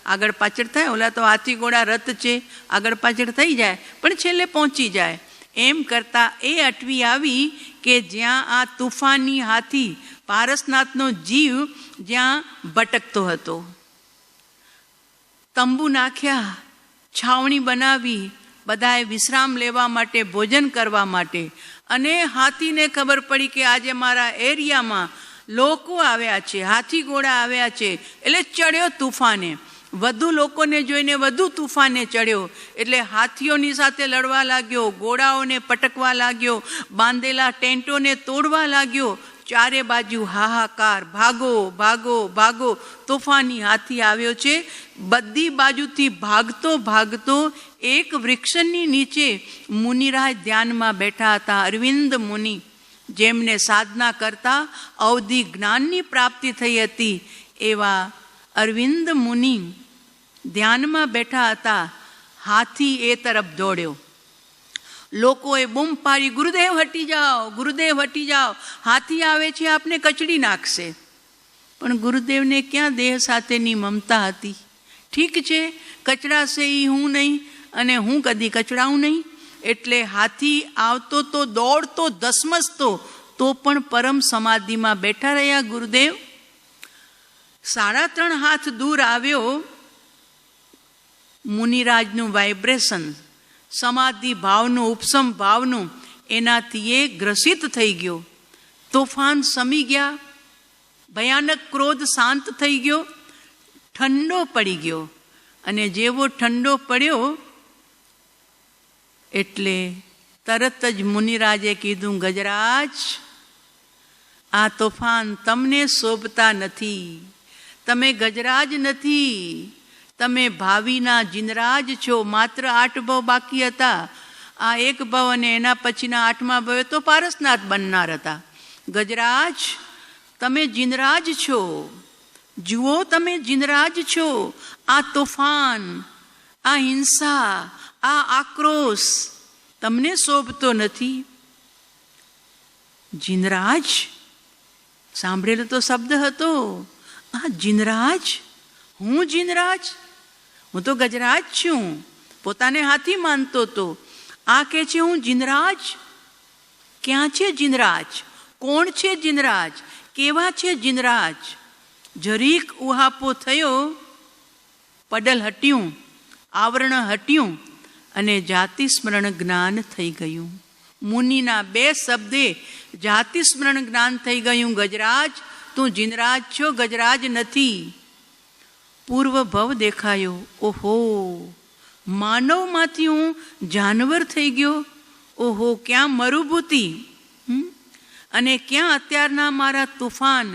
આગળ પાછળ થાય, ઓલા તો હાથી ઘોડા રથ છે, આગળ પાછળ થઈ જાય પણ છેલ્લે પહોંચી જાય. એમ કરતા એ અટવી આવી કે જ્યાં આ તુફાની હાથી પારસનાથનો જીવ જ્યાં ભટકતો હતો. તંબુ નાખ્યા, છાવણી બનાવી, બધાએ વિશ્રામ લેવા માટે, ભોજન કરવા માટે. અને હાથીને ખબર પડી કે આજે મારા એરિયામાં લોકો આવ્યા છે, હાથી ઘોડા આવ્યા છે, એટલે ચડ્યો તુફાને. વધુ લોકોને જોઈને વધુ તુફાને ચડ્યો એટલે હાથીઓની સાથે લડવા લાગ્યો, ઘોડાઓને પટકવા લાગ્યો, બાંધેલા ટેન્ટોને તોડવા લાગ્યો. ચારે બાજુ હાહાકાર, ભાગો ભાગો ભાગો, તોફાની હાથી આવ્યો છે. બધી બાજુથી ભાગતો એક વૃક્ષની નીચે મુનિરાજ ધ્યાનમાં બેઠા હતા. અરવિંદ મુનિ, જેમને સાધના કરતા અવધિ જ્ઞાનની પ્રાપ્તિ થઈ હતી, એવા અરવિંદ મુનિ ધ્યાનમાં બેઠા હતા. હાથી એ તરફ દોડ્યો. લોકોએ બૂમ પાડી, ગુરુદેવ હટી જાઓ, ગુરુદેવ હટી જાઓ, હાથી આવે છે, આપને કચડી નાખશે. પણ ગુરુદેવને ક્યાં દેહ સાથેની મમતા હતી? ઠીક છે, કચડાશે એ હું નહીં અને હું કદી કચડાવું નહીં. એટલે હાથી આવતો તો દોડતો, ધસમસતો, તો પણ પરમ સમાધિમાં બેઠા રહ્યા ગુરુદેવ. 3.5 હાથ દૂર આવ્યો મુનિરાજનું વાઇબ્રેશન, સમાધિ ભાવનું, ઉપસમ ભાવનું, એનાથી એ ગ્રસિત થઈ ગયો. તોફાન શમી ગયા, ભયાનક ક્રોધ શાંત થઈ ગયો, ઠંડો પડી ગયો. અને જેવો ઠંડો પડ્યો એટલે તરત જ મુનિરાજે કીધું, ગજરાજ, આ તોફાન તમને શોભતા નથી. તમે ગજરાજ નથી, તમે ભાવિના જિનરાજ છો. માત્ર 8 ભવ બાકી હતા. આ 1 ભવ અને એના પછીના 8મા ભવે તો પારસનાથ બનનાર હતા. ગજરાજ, તમે જિનરાજ છો. જુઓ, તમે જિનરાજ છો. આ તોફાન, આ હિંસા, આ આક્રોશ તમને શોભતો નથી. જિનરાજ સાંભળેલો તો શબ્દ હતો. આ જિનરાજ? હું જિનરાજ? હું તો ગજરાજ છું. પોતાને હાથી માનતો હતો. આ કે છે હું જિનરાજ? ક્યાં છે જિનરાજ? કોણ છે જિનરાજ? કેવા છે જિનરાજ? જરીક ઉહાપો થયો પડલ હટ્યું, આવરણ હટ્યું અને જાતિ સ્મરણ જ્ઞાન થઈ ગયું. મુનિના 2 શબ્દે જાતિ સ્મરણ જ્ઞાન થઈ ગયું. ગજરાજ, તું જીનરાજ છો, ગજરાજ નથી. પૂર્વ ભવ દેખાયો. ઓહો, માનવમાંથી હું જાનવર થઈ ગયો. ઓહો, ક્યાં મરુભૂતિ અને ક્યાં અત્યારના મારા તુફાન,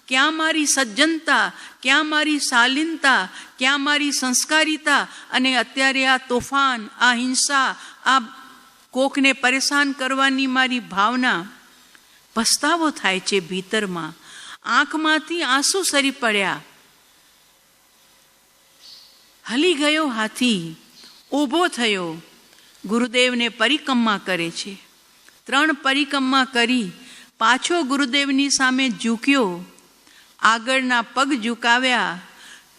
ક્યાં મારી સજ્જનતા, ક્યાં મારી શાલીનતા, ક્યાં મારી સંસ્કારિતા, અને અત્યારે આ તોફાન, આ હિંસા, આ કોકને પરેશાન કરવાની મારી ભાવના. પસ્તાવો થાય છે ભીતરમાં, આંખમાંથી આંસુ સરી પડ્યા. હલી ગયો હાથી, ઊભો થયો, ગુરુદેવને પરિક્રમા કરે છે. 3 પરિક્રમા કરી પાછો ગુરુદેવની સામે ઝૂક્યો. આગળના પગ ઝુકાવ્યા,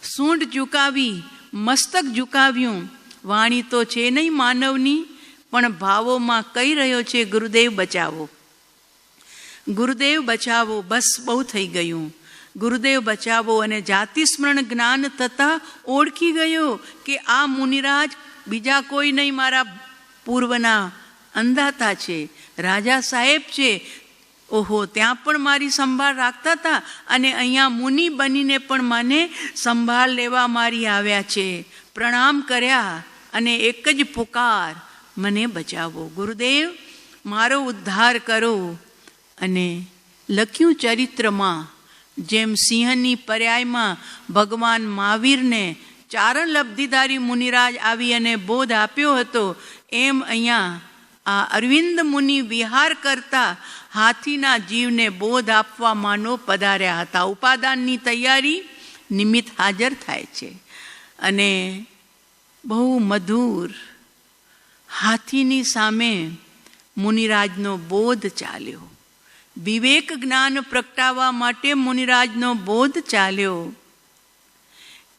સૂંઢ ઝુકાવી, મસ્તક ઝુકાવ્યું. વાણી તો છે નહીં માનવની, પણ ભાવોમાં કહી રહ્યો છે ગુરુદેવ બચાવો, ગુરુદેવ બચાવો. બસ બહુ થઈ ગયું, ગુરુદેવ બચાવો. અને જાતિ સ્મરણ જ્ઞાન થતાં ઓળખી ગયો કે આ મુનિરાજ બીજા કોઈ નહીં, મારા પૂર્વના અંધાતા છે, રાજા સાહેબ છે. ઓહો, ત્યાં પણ મારી સંભાળ રાખતા હતા અને અહીંયા મુનિ બનીને પણ મને સંભાળ લેવા મારી આવ્યા છે. પ્રણામ કર્યા અને એક જ પુકાર, મને બચાવો ગુરુદેવ, મારો ઉદ્ધાર કરો. અને લખ્યું ચરિત્રમાં, જેમ સિંહની પર્યાયમાં ભગવાન મહાવીરને ચારણ લબ્ધિધારી મુનિરાજ આવી અને બોધ આપ્યો હતો, એમ અહીંયા આ અરવિંદ મુનિ વિહાર કરતા હાથીના જીવને બોધ આપવા માનો પધાર્યા હતા. ઉપાદાનની તૈયારી નિમિત્ત હાજર થાય છે. અને બહુ મધુર હાથીની સામે મુનિરાજનો બોધ ચાલ્યો. વિવેક જ્ઞાન પ્રગટાવવા માટે મુનિરાજનો બોધ ચાલ્યો.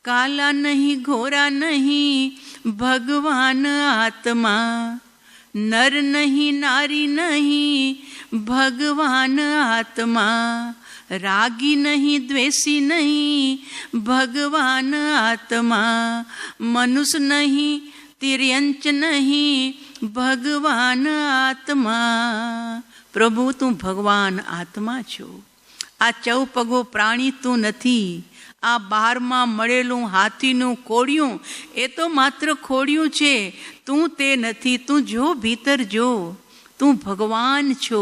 કાલા નહીં ઘોરા નહીં ભગવાન આત્મા, નર નહીં નારી નહીં ભગવાન આત્મા, રાગી નહીં દ્વેષી નહીં ભગવાન આત્મા, મનુષ્ય નહીં તિર્યંચ નહીં ભગવાન આત્મા. પ્રભુ, તું ભગવાન આત્મા છો. આ ચૌપગો પ્રાણી તું નથી. આ બહારમાં મળેલું હાથીનું ખોડિયું એ તો માત્ર ખોડિયું છે, તું તે નથી. તું જો, ભીતર જો, તું ભગવાન છો.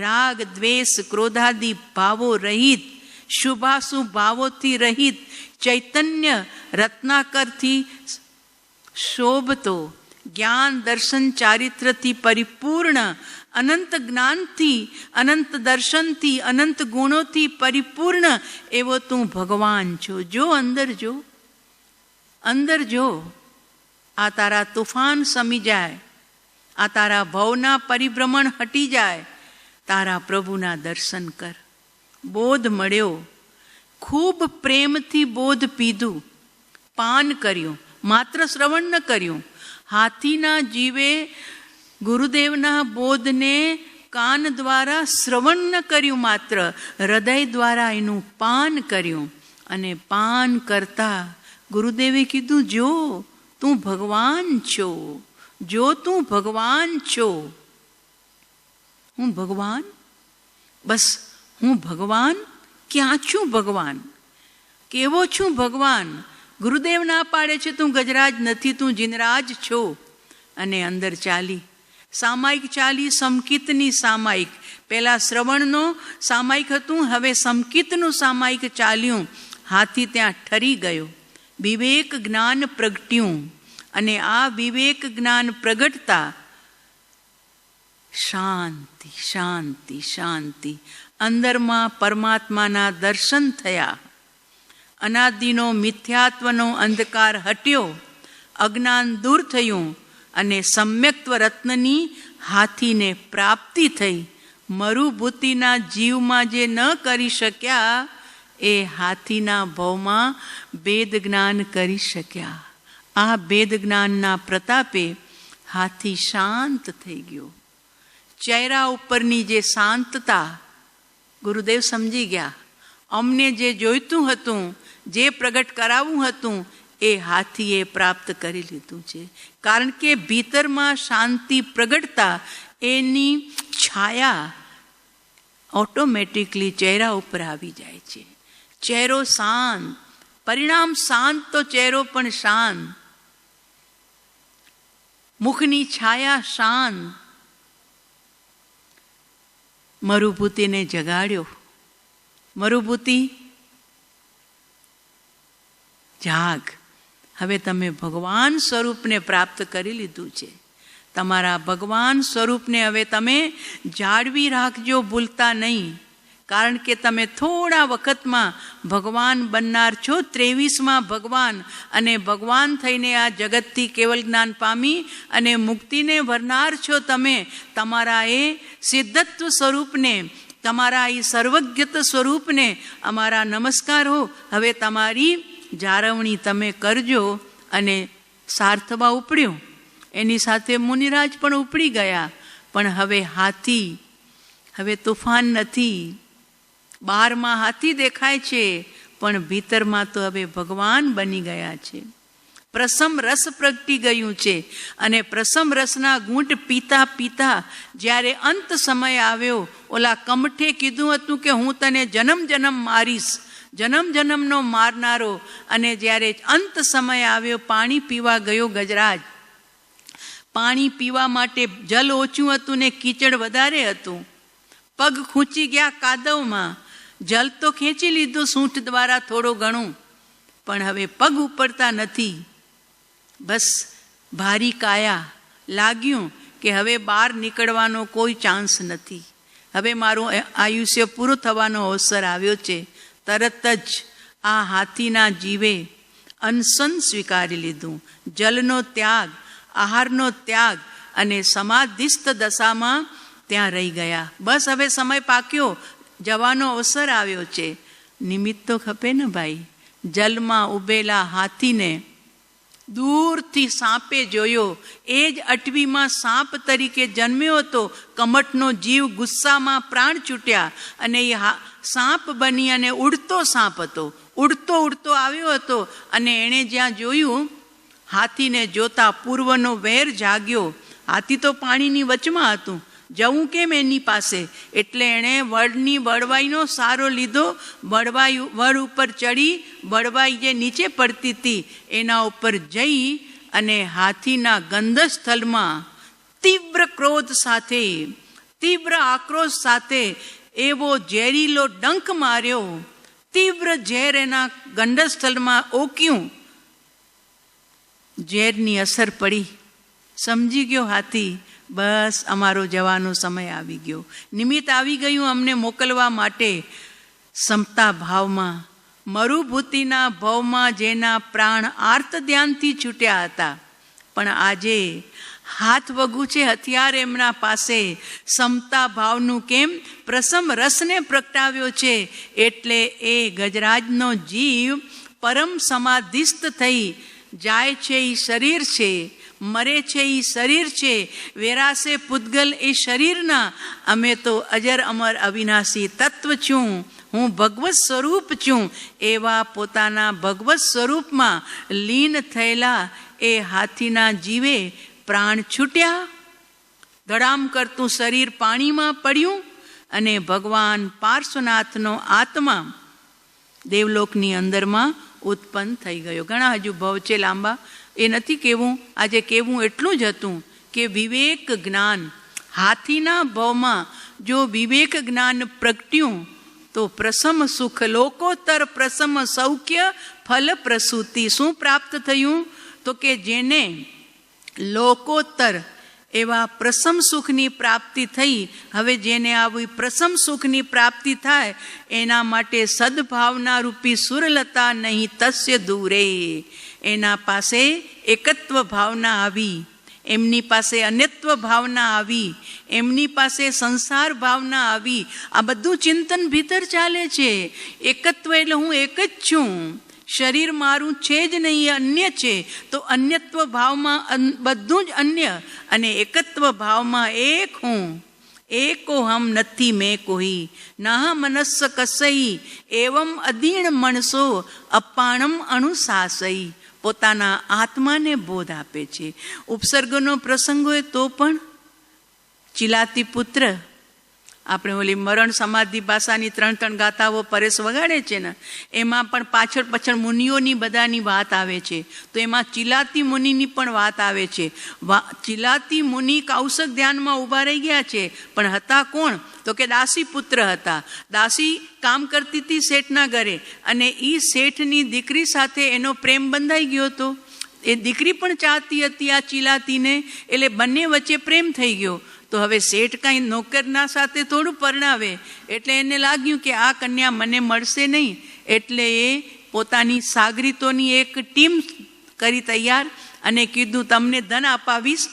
રાગ દ્વેષ ક્રોધાદિ ભાવો રહિત, શુભાશુભ ભાવોથી રહિત, ચૈતન્ય રત્નાકરથી શોભતો, જ્ઞાન દર્શન ચારિત્રથી પરિપૂર્ણ, અનંત જ્ઞાનથી, અનંત દર્શનથી, અનંત ગુણોથી પરિપૂર્ણ એવો તું ભગવાન છો. જો, અંદર જો, અંદર જો. આ તારા તુફાન સમી જાય, આ તારા ભવના પરિભ્રમણ હટી જાય. તારા પ્રભુના દર્શન કર. બોધ મળ્યો, ખૂબ પ્રેમથી બોધ પીધું, પાન કર્યું, માત્ર શ્રવણ ન કર્યું. હાથીના જીવે ગુરુદેવના બોધને કાન દ્વારા શ્રવણ ન કર્યું, માત્ર હૃદય દ્વારા એનું પાન કર્યું. અને પાન કરતા ગુરુદેવે કીધું, જો તું ભગવાન છો, જો તું ભગવાન છો. હું ભગવાન? બસ હું ભગવાન? ક્યાં છું ભગવાન? કેવો છું ભગવાન? ગુરુદેવ ના પાડે છે તું ગજરાજ નથી, તું જીનરાજ છો. અને અંદર ચાલી, સામાયિક ચાલી, સમકિતની સામાયિક. પહેલા શ્રવણનો સામાયિક હતું, હવે સમકિતનું સામાયિક ચાલ્યું. હાથી ત્યાં ઠરી ગયો. વિવેક જ્ઞાન પ્રગટ્યું. અને આ વિવેક જ્ઞાન પ્રગટતા શાંતિ, શાંતિ, શાંતિ. અંદરમાં પરમાત્માના દર્શન થયા. અનાદિનો મિથ્યાત્વનો અંધકાર હટ્યો, અજ્ઞાન દૂર થયું અને સમ્યક્ત્વ રત્નની હાથીને પ્રાપ્તિ થઈ. મરુભૂતિના જીવમાં જે ન કરી શક્યા એ હાથીના ભવમાં ભેદ જ્ઞાન કરી શક્યા. આ ભેદ જ્ઞાનના પ્રતાપે હાથી શાંત થઈ ગયો. ચહેરા ઉપરની જે શાંતતા ગુરુદેવ સમજી ગયા. અમને જે જોઈતું હતું, જે પ્રગટ કરાવવું હતું એ હાથીએ પ્રાપ્ત કરી લીધું છે. કારણ કે ભીતરમાં શાંતિ પ્રગટતા એની છાયા ઓટોમેટિકલી ચહેરા ઉપર આવી જાય છે. ચહેરો શાંત, પરિણામ શાંત તો ચહેરો પણ શાંત, મુખની છાયા શાંત. મરુભૂતિને જગાડ્યો. મરુભૂતિ જાગ, હવે તમે ભગવાન સ્વરૂપને પ્રાપ્ત કરી લીધું છે. તમારા ભગવાન સ્વરૂપને હવે તમે જાળવી રાખજો, ભૂલતા નહીં. કારણ કે તમે થોડા વખતમાં ભગવાન બનનાર છો, 23માં ભગવાન, અને ભગવાન થઈને આ જગતથી કેવલ જ્ઞાન પામી અને મુક્તિને ભરનાર છો તમે. તમારા એ સિદ્ધત્વ સ્વરૂપને, તમારા એ સર્વજ્ઞત સ્વરૂપને અમારા નમસ્કાર હો. હવે તમારી જાળવણી તમે કરજો. અને સાર્થવા ઉપડ્યો, એની સાથે મુનિરાજ પણ ઉપડી ગયા. પણ હવે હાથી, હવે તુફાન નથી. બહારમાં હાથી દેખાય છે, પણ ભીતરમાં તો હવે ભગવાન બની ગયા છે. પ્રસમ રસ પ્રગટી ગયું છે. અને પ્રસમ રસના ઘૂંટ પીતા પીતા જ્યારે અંત સમય આવ્યો, ઓલા કમઠે કીધું હતું કે હું તને જન્મ જન્મ મારીશ, જન્મ જન્મનો મારનારો. અને જ્યારે અંત સમય આવ્યો, પાણી પીવા ગયો ગજરાજ. પાણી પીવા માટે જલ ઓછું હતું ને કીચડ વધારે હતું. પગ ખૂંચી ગયા કાદવમાં. જલ તો ખેંચી લીધું સૂંઠ દ્વારા થોડું ઘણું, પણ હવે પગ ઉપડતા નથી. બસ ભારી કાયા, લાગ્યું કે હવે બહાર નીકળવાનો કોઈ ચાન્સ નથી. હવે મારું આયુષ્ય પૂરું થવાનો અવસર આવ્યો છે. તરત જ આ હાથીના જીવે અનશન સ્વીકારી લીધું. જલનો ત્યાગ, આહારનો ત્યાગ, અને સમાધિસ્થ દશામાં ત્યાં રહી ગયા. બસ હવે સમય પાક્યો, જવાનો અવસર આવ્યો છે. નિમિત્ત તો ખપે ને ભાઈ. જલમાં ઉભેલા હાથીને દૂરથી સાપે જોયો. એ જ અટવીમાં સાપ તરીકે જન્મ્યો હતો. કમઠનો જીવ ગુસ્સામાં પ્રાણ છૂટ્યા અને એ સાપ બની અને ઉડતો સાપ હતો. ઉડતો ઉડતો આવ્યો હતો અને એણે જ્યાં જોયું, હાથીને જોતા પૂર્વનો વેર જાગ્યો. હાથી તો પાણીની વચમાં હતું, જવું કેમ એની પાસે? એટલે એણે વડની બળવાઈનો સારો લીધો. બળવાઈ વડ ઉપર ચડી, બળવાઈ જે નીચે પડતી હતી એના ઉપર જઈ અને હાથીના ગંધસ્થળમાં તીવ્ર ક્રોધ સાથે, તીવ્ર આક્રોશ સાથે એવો ઝેરીલો ડંખ માર્યો. તીવ્ર ઝેર એના ગંધસ્થળમાં ઓક્યું. ઝેરની અસર પડી. સમજી ગયો હાથી, બસ અમારો જવાનો સમય આવી ગયો, નિમિત્ત આવી ગયું અમને મોકલવા માટે. સમતા ભાવમાં, મરુભૂતિના ભાવમાં જેના પ્રાણ આર્ત ધ્યાનથી છૂટ્યા હતા, પણ આજે હાથ વગુ છે, હથિયાર એમના પાસે. સમતા ભાવનું કેમ? પ્રસમ રસને પ્રગટાવ્યો છે. એટલે એ ગજરાજનો જીવ પરમ સમાધિસ્થ થઈ જાય છે. એ શરીર છે, મરે છે એ શરીર છે. વેરાશે પૂતગલ એ શરીરના. અમે તો અજર અમર અવિનાશી તત્વ છું, હું ભગવત સ્વરૂપ છું. એવા પોતાના ભગવત સ્વરૂપમાં લીન થયેલા એ હાથીના જીવે પ્રાણ છૂટ્યા. ધડામ કરતું શરીર પાણીમાં પડ્યું અને ભગવાન પાર્શ્વનાથનો આત્મા દેવલોકની અંદરમાં ઉત્પન્ન થઈ ગયો. ઘણા હજુ ભવ છે લાંબા, એ નથી કહેવું. આજે કહેવું એટલું જ હતું કે વિવેક જ્ઞાન, હાથીના ભવમાં જો વિવેક જ્ઞાન પ્રગટ્યું તો પ્રસમ સુખ, લોકોત્તર પ્રસમ સૌખ્ય ફલ પ્રસૂતિ. શું પ્રાપ્ત થયું? તો કે જેને લોકોત્તર એવા પ્રસમ સુખની પ્રાપ્તિ થઈ, હવે જેને આવી પ્રસમ સુખની પ્રાપ્તિ થાય એના માટે સદભાવના રૂપી સુરલતા નહીં તસ્ય દૂરે. એના પાસે એકત્વ ભાવના આવી, એમની પાસે અન્યત્વ ભાવના આવી, એમની પાસે સંસાર ભાવના આવી. આ બધું ચિંતન ભીતર ચાલે છે. એકત્વ એટલે હું એક જ છું, શરીર મારું છે જ નહીં, અન્ય છે. તો અન્યત્વ ભાવમાં બધું જ અન્ય, અને એકત્વ ભાવમાં એક હું. એકો હમ નથી મેં કોઈ, ના મનસ્સ કસઈ, એવમ અદીણ મણસો અપાણમ અણુશાસઈ. પોતાના આત્માને બોધ આપે છે. ઉપસર્ગનો પ્રસંગ હોય તો પણ ચિલાતી પુત્ર, આપણે ઓલી મરણ સમાધિ ભાષાની 3 ગાથાઓ પરેશ વગાડે છે ને, એમાં પણ પાછળ મુનિઓની બધાની વાત આવે છે. તો એમાં ચિલાતી મુનિની પણ વાત આવે છે. ચિલાતી મુનિ કૌશક ધ્યાનમાં ઊભા રહી ગયા છે, પણ હતા કોણ? તો કે દાસી પુત્ર હતા. દાસી કામ કરતી હતી શેઠના ઘરે, અને એ શેઠની દીકરી સાથે એનો પ્રેમ બંધાઈ ગયો હતો. એ દીકરી પણ ચાહતી હતી આ ચિલાતીને, એટલે બંને વચ્ચે પ્રેમ થઈ ગયો. તો હવે શેઠ કાંઈ નોકરના સાથે થોડું પરણાવે, એટલે એને લાગ્યું કે આ કન્યા મને મળશે નહીં, એટલે એ પોતાની સાગરીતોની એક ટીમ કરી તૈયાર, અને કીધું તમને ધન અપાવીશ,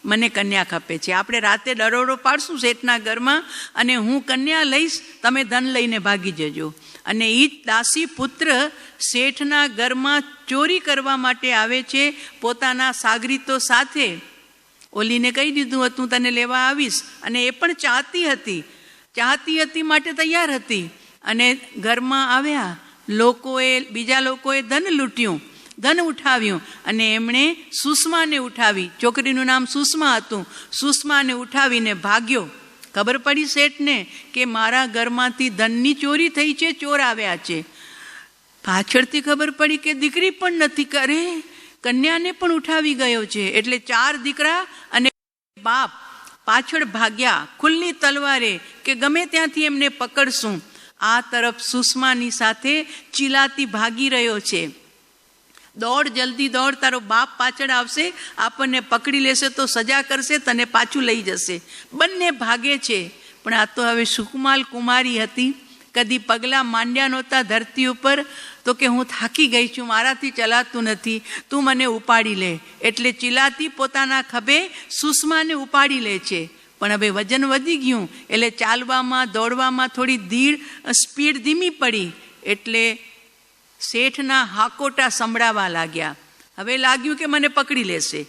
મને કન્યા ખપે છે. આપણે રાતે દરોડો પાડશું શેઠના ઘરમાં, અને હું કન્યા લઈશ, તમે ધન લઈને ભાગી જજો. અને એ જ દાસી પુત્ર શેઠના ઘરમાં ચોરી કરવા માટે આવે છે પોતાના સાગરીતો સાથે. ઓલીને કહી દીધું હતું તને લેવા આવીશ, અને એ પણ ચાહતી હતી માટે તૈયાર હતી. અને ઘરમાં આવ્યા, બીજા લોકોએ ધન લૂંટ્યું, ધન ઉઠાવ્યું, અને એમણે સુષ્માને ઉઠાવી. છોકરીનું નામ સુષ્મા હતું. સુષ્માને ઉઠાવીને ભાગ્યો. ખબર પડી શેઠને કે મારા ઘરમાંથી ધનની ચોરી થઈ છે, ચોર આવ્યા છે. પાછળથી ખબર પડી કે દીકરી પણ નથી કરે, કન્યાને પણ ઉઠાવી ગયો છે. એટલે 4 દીકરા અને બાપ પાછળ ભાગ્યા ખુલ્લી તલવારે, કે ગમે ત્યાંથી એમને પકડશું. આ તરફ સુષ્માની સાથે ચિલાતી ભાગી રહ્યો છે. દોડ, જલ્દી દોડ, તારો બાપ પાછળ આવશે, આપણને પકડી લેશે તો સજા કરશે, તને પાછું લઈ જશે. બંને ભાગે છે. પણ આ તો હવે સુકુમાલ કુમારી હતી, કદી પગલાં માંડ્યા નહોતા ધરતી ઉપર. તો કે હું થાકી ગઈ છું, મારાથી ચલાતું નથી, તું મને ઉપાડી લે. એટલે ચિલાતી પોતાના ખભે સુષ્માને ઉપાડી લે છે. પણ હવે વજન વધી ગયું, એટલે ચાલવામાં દોડવામાં થોડી સ્પીડ ધીમી પડી. એટલે શેઠના હાકોટા સંભળાવા લાગ્યા. હવે લાગ્યું કે મને પકડી લેશે,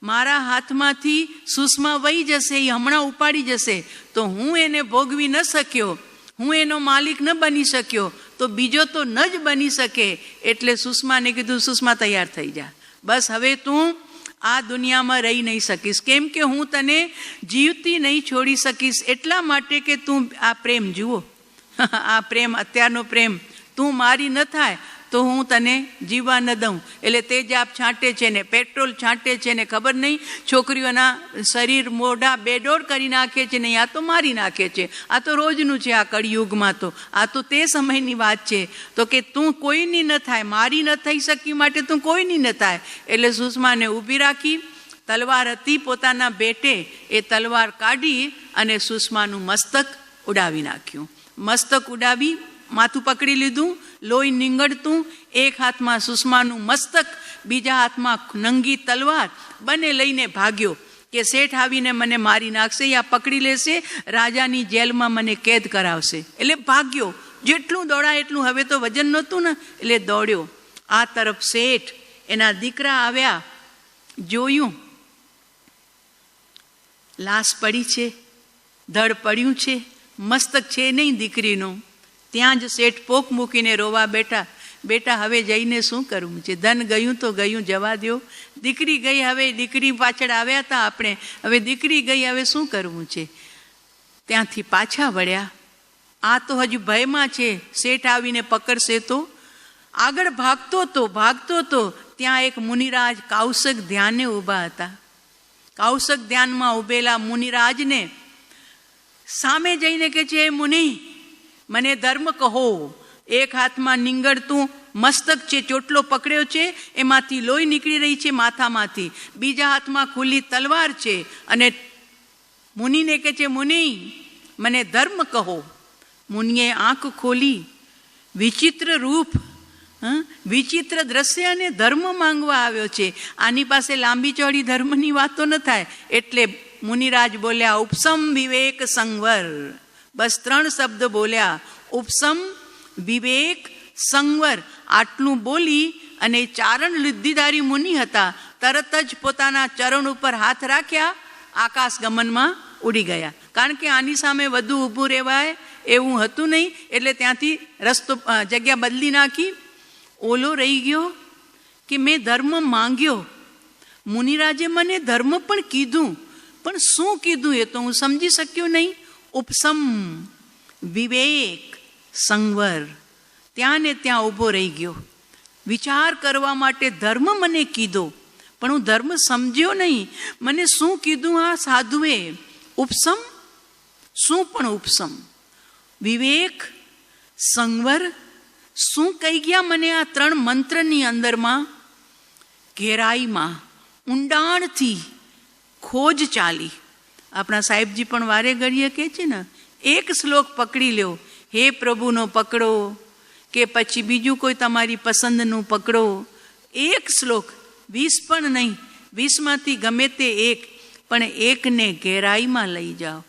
મારા હાથમાંથી સુષ્મા વહી જશે, એ હમણાં ઉપાડી જશે, તો હું એને ભોગવી ન શક્યો, હું એનો માલિક ન બની શક્યો, તો બીજો તો ન જ બની શકે. એટલે સુષ્માને કીધું, સુષ્મા તૈયાર થઈ જા, બસ હવે તું આ દુનિયામાં રહી નહીં શકીશ, કેમ કે હું તને જીવતી નહીં છોડી શકીશ. એટલા માટે કે તું આ પ્રેમ જુઓ, આ પ્રેમ, અત્યારનો પ્રેમ, તું મારી ન થાય તો હું તને જીવવા ન દઉં. એટલે તેજાબ છાંટે છે ને પેટ્રોલ છાંટે છે ને ખબર નહીં છોકરીઓના શરીર મોઢા બેડોળ કરી નાખે છે ને, આ તો મારી નાખે છે. આ તો રોજનું છે આ કળિયુગમાં. તો આ તો તે સમયની વાત છે. તો કે તું કોઈની ન થાય, મારી ન થઈ શકી માટે તું કોઈની ન થાય. એટલે સુષ્માને ઊભી રાખી. તલવાર હતી પોતાના બેટે, એ તલવાર કાઢી અને સુષ્માનું મસ્તક ઉડાવી નાખ્યું. મસ્તક ઉડાવી, માથું પકડી લીધું, લોહી નીંગળતું, એક હાથમાં સુષ્માનું મસ્તક, બીજા હાથમાં નંગી તલવાર, બંને લઈને ભાગ્યો કે શેઠ આવીને મને મારી નાખશે, યા પકડી લેશે, રાજાની જેલમાં મને કેદ કરાવશે. એટલે ભાગ્યો. જેટલું દોડાય એટલું, હવે તો વજન નહોતું ને, એટલે દોડ્યો. આ તરફ શેઠ, એના દીકરા આવ્યા, જોયું લાશ પડી છે, ધડ પડ્યું છે, મસ્તક છે નહીં દીકરીનું. ત્યાં જ શેઠ પોક મૂકીને રોવા બેઠા. બેટા હવે જઈને શું કરવું છે? ધન ગયું તો ગયું, જવા દો. દીકરી ગઈ, હવે દીકરી પાછળ આવ્યા હતા આપણે, હવે દીકરી ગઈ, હવે શું કરવું છે? ત્યાંથી પાછા વળ્યા. આ તો હજુ ભયમાં છે, શેઠ આવીને પકડશે તો. આગળ ભાગતો તો ત્યાં એક મુનિરાજ કૌશક ધ્યાને ઊભા હતા. કૌશક ધ્યાનમાં ઊભેલા મુનિરાજને સામે જઈને કે છે, મુનિ મને ધર્મ કહો. એક હાથમાં નીંગળતું મસ્તક છે, ચોટલો પકડ્યો છે, એમાંથી લોહી નીકળી રહી છે માથામાંથી, બીજા હાથમાં ખુલ્લી તલવાર છે, અને મુનિને કે છે, મુનિ મને ધર્મ કહો. મુનિએ આંખ ખોલી, વિચિત્ર રૂપ, વિચિત્ર દ્રશ્ય, અને ધર્મ માંગવા આવ્યો છે. આની પાસે લાંબી ચોડી ધર્મની વાતો ન થાય. એટલે મુનિરાજ બોલ્યા, ઉપસમ વિવેક સંવર. બસ 3 શબ્દ બોલ્યા, ઉપસમ વિવેક સંવર. આટલું બોલી અને ચારણ લુદ્ધિધારી મુનિ હતા, તરત જ પોતાના ચરણ ઉપર હાથ રાખ્યા, આકાશ ગમનમાં ઉડી ગયા. કારણ કે આની સામે વધુ ઊભું રહેવાય એવું હતું નહીં, એટલે ત્યાંથી જગ્યા બદલી નાખી. ઓલો રહી ગયો કે મેં ધર્મ માંગ્યો, મુનિરાજે મને ધર્મ પણ કીધું, પણ શું કીધું એ તો હું સમજી શક્યો નહીં. ઉપસમ, વિવેક, સંવર, ત્યાં ને ત્યાં ઊભો રહી ગયો. વિચાર કરવા માટે ધર્મ મને કીધો, પણ હું ધર્મ સમજ્યો નહીં. મને શું કીધું આ સાધુએ? ઉપસમ, શું પણ ઉપસમ? વિવેક, સંવર, શું કહી ગયા મને આ 3 મંત્રની અંદરમાં? ઘેરાઈમાં ઊંડાણથી ખોજ ચાલી. આપણા સાહેબજી પણ વારે ઘડીએ કહે છે ને, એક શ્લોક પકડી લ્યો, હે પ્રભુનો પકડો, કે પછી બીજું કોઈ તમારી પસંદનું પકડો. એક શ્લોક, 20 પણ નહીં, 20માંથી ગમે તે એક, પણ એકને ઘેરાઈમાં લઈ જાઓ.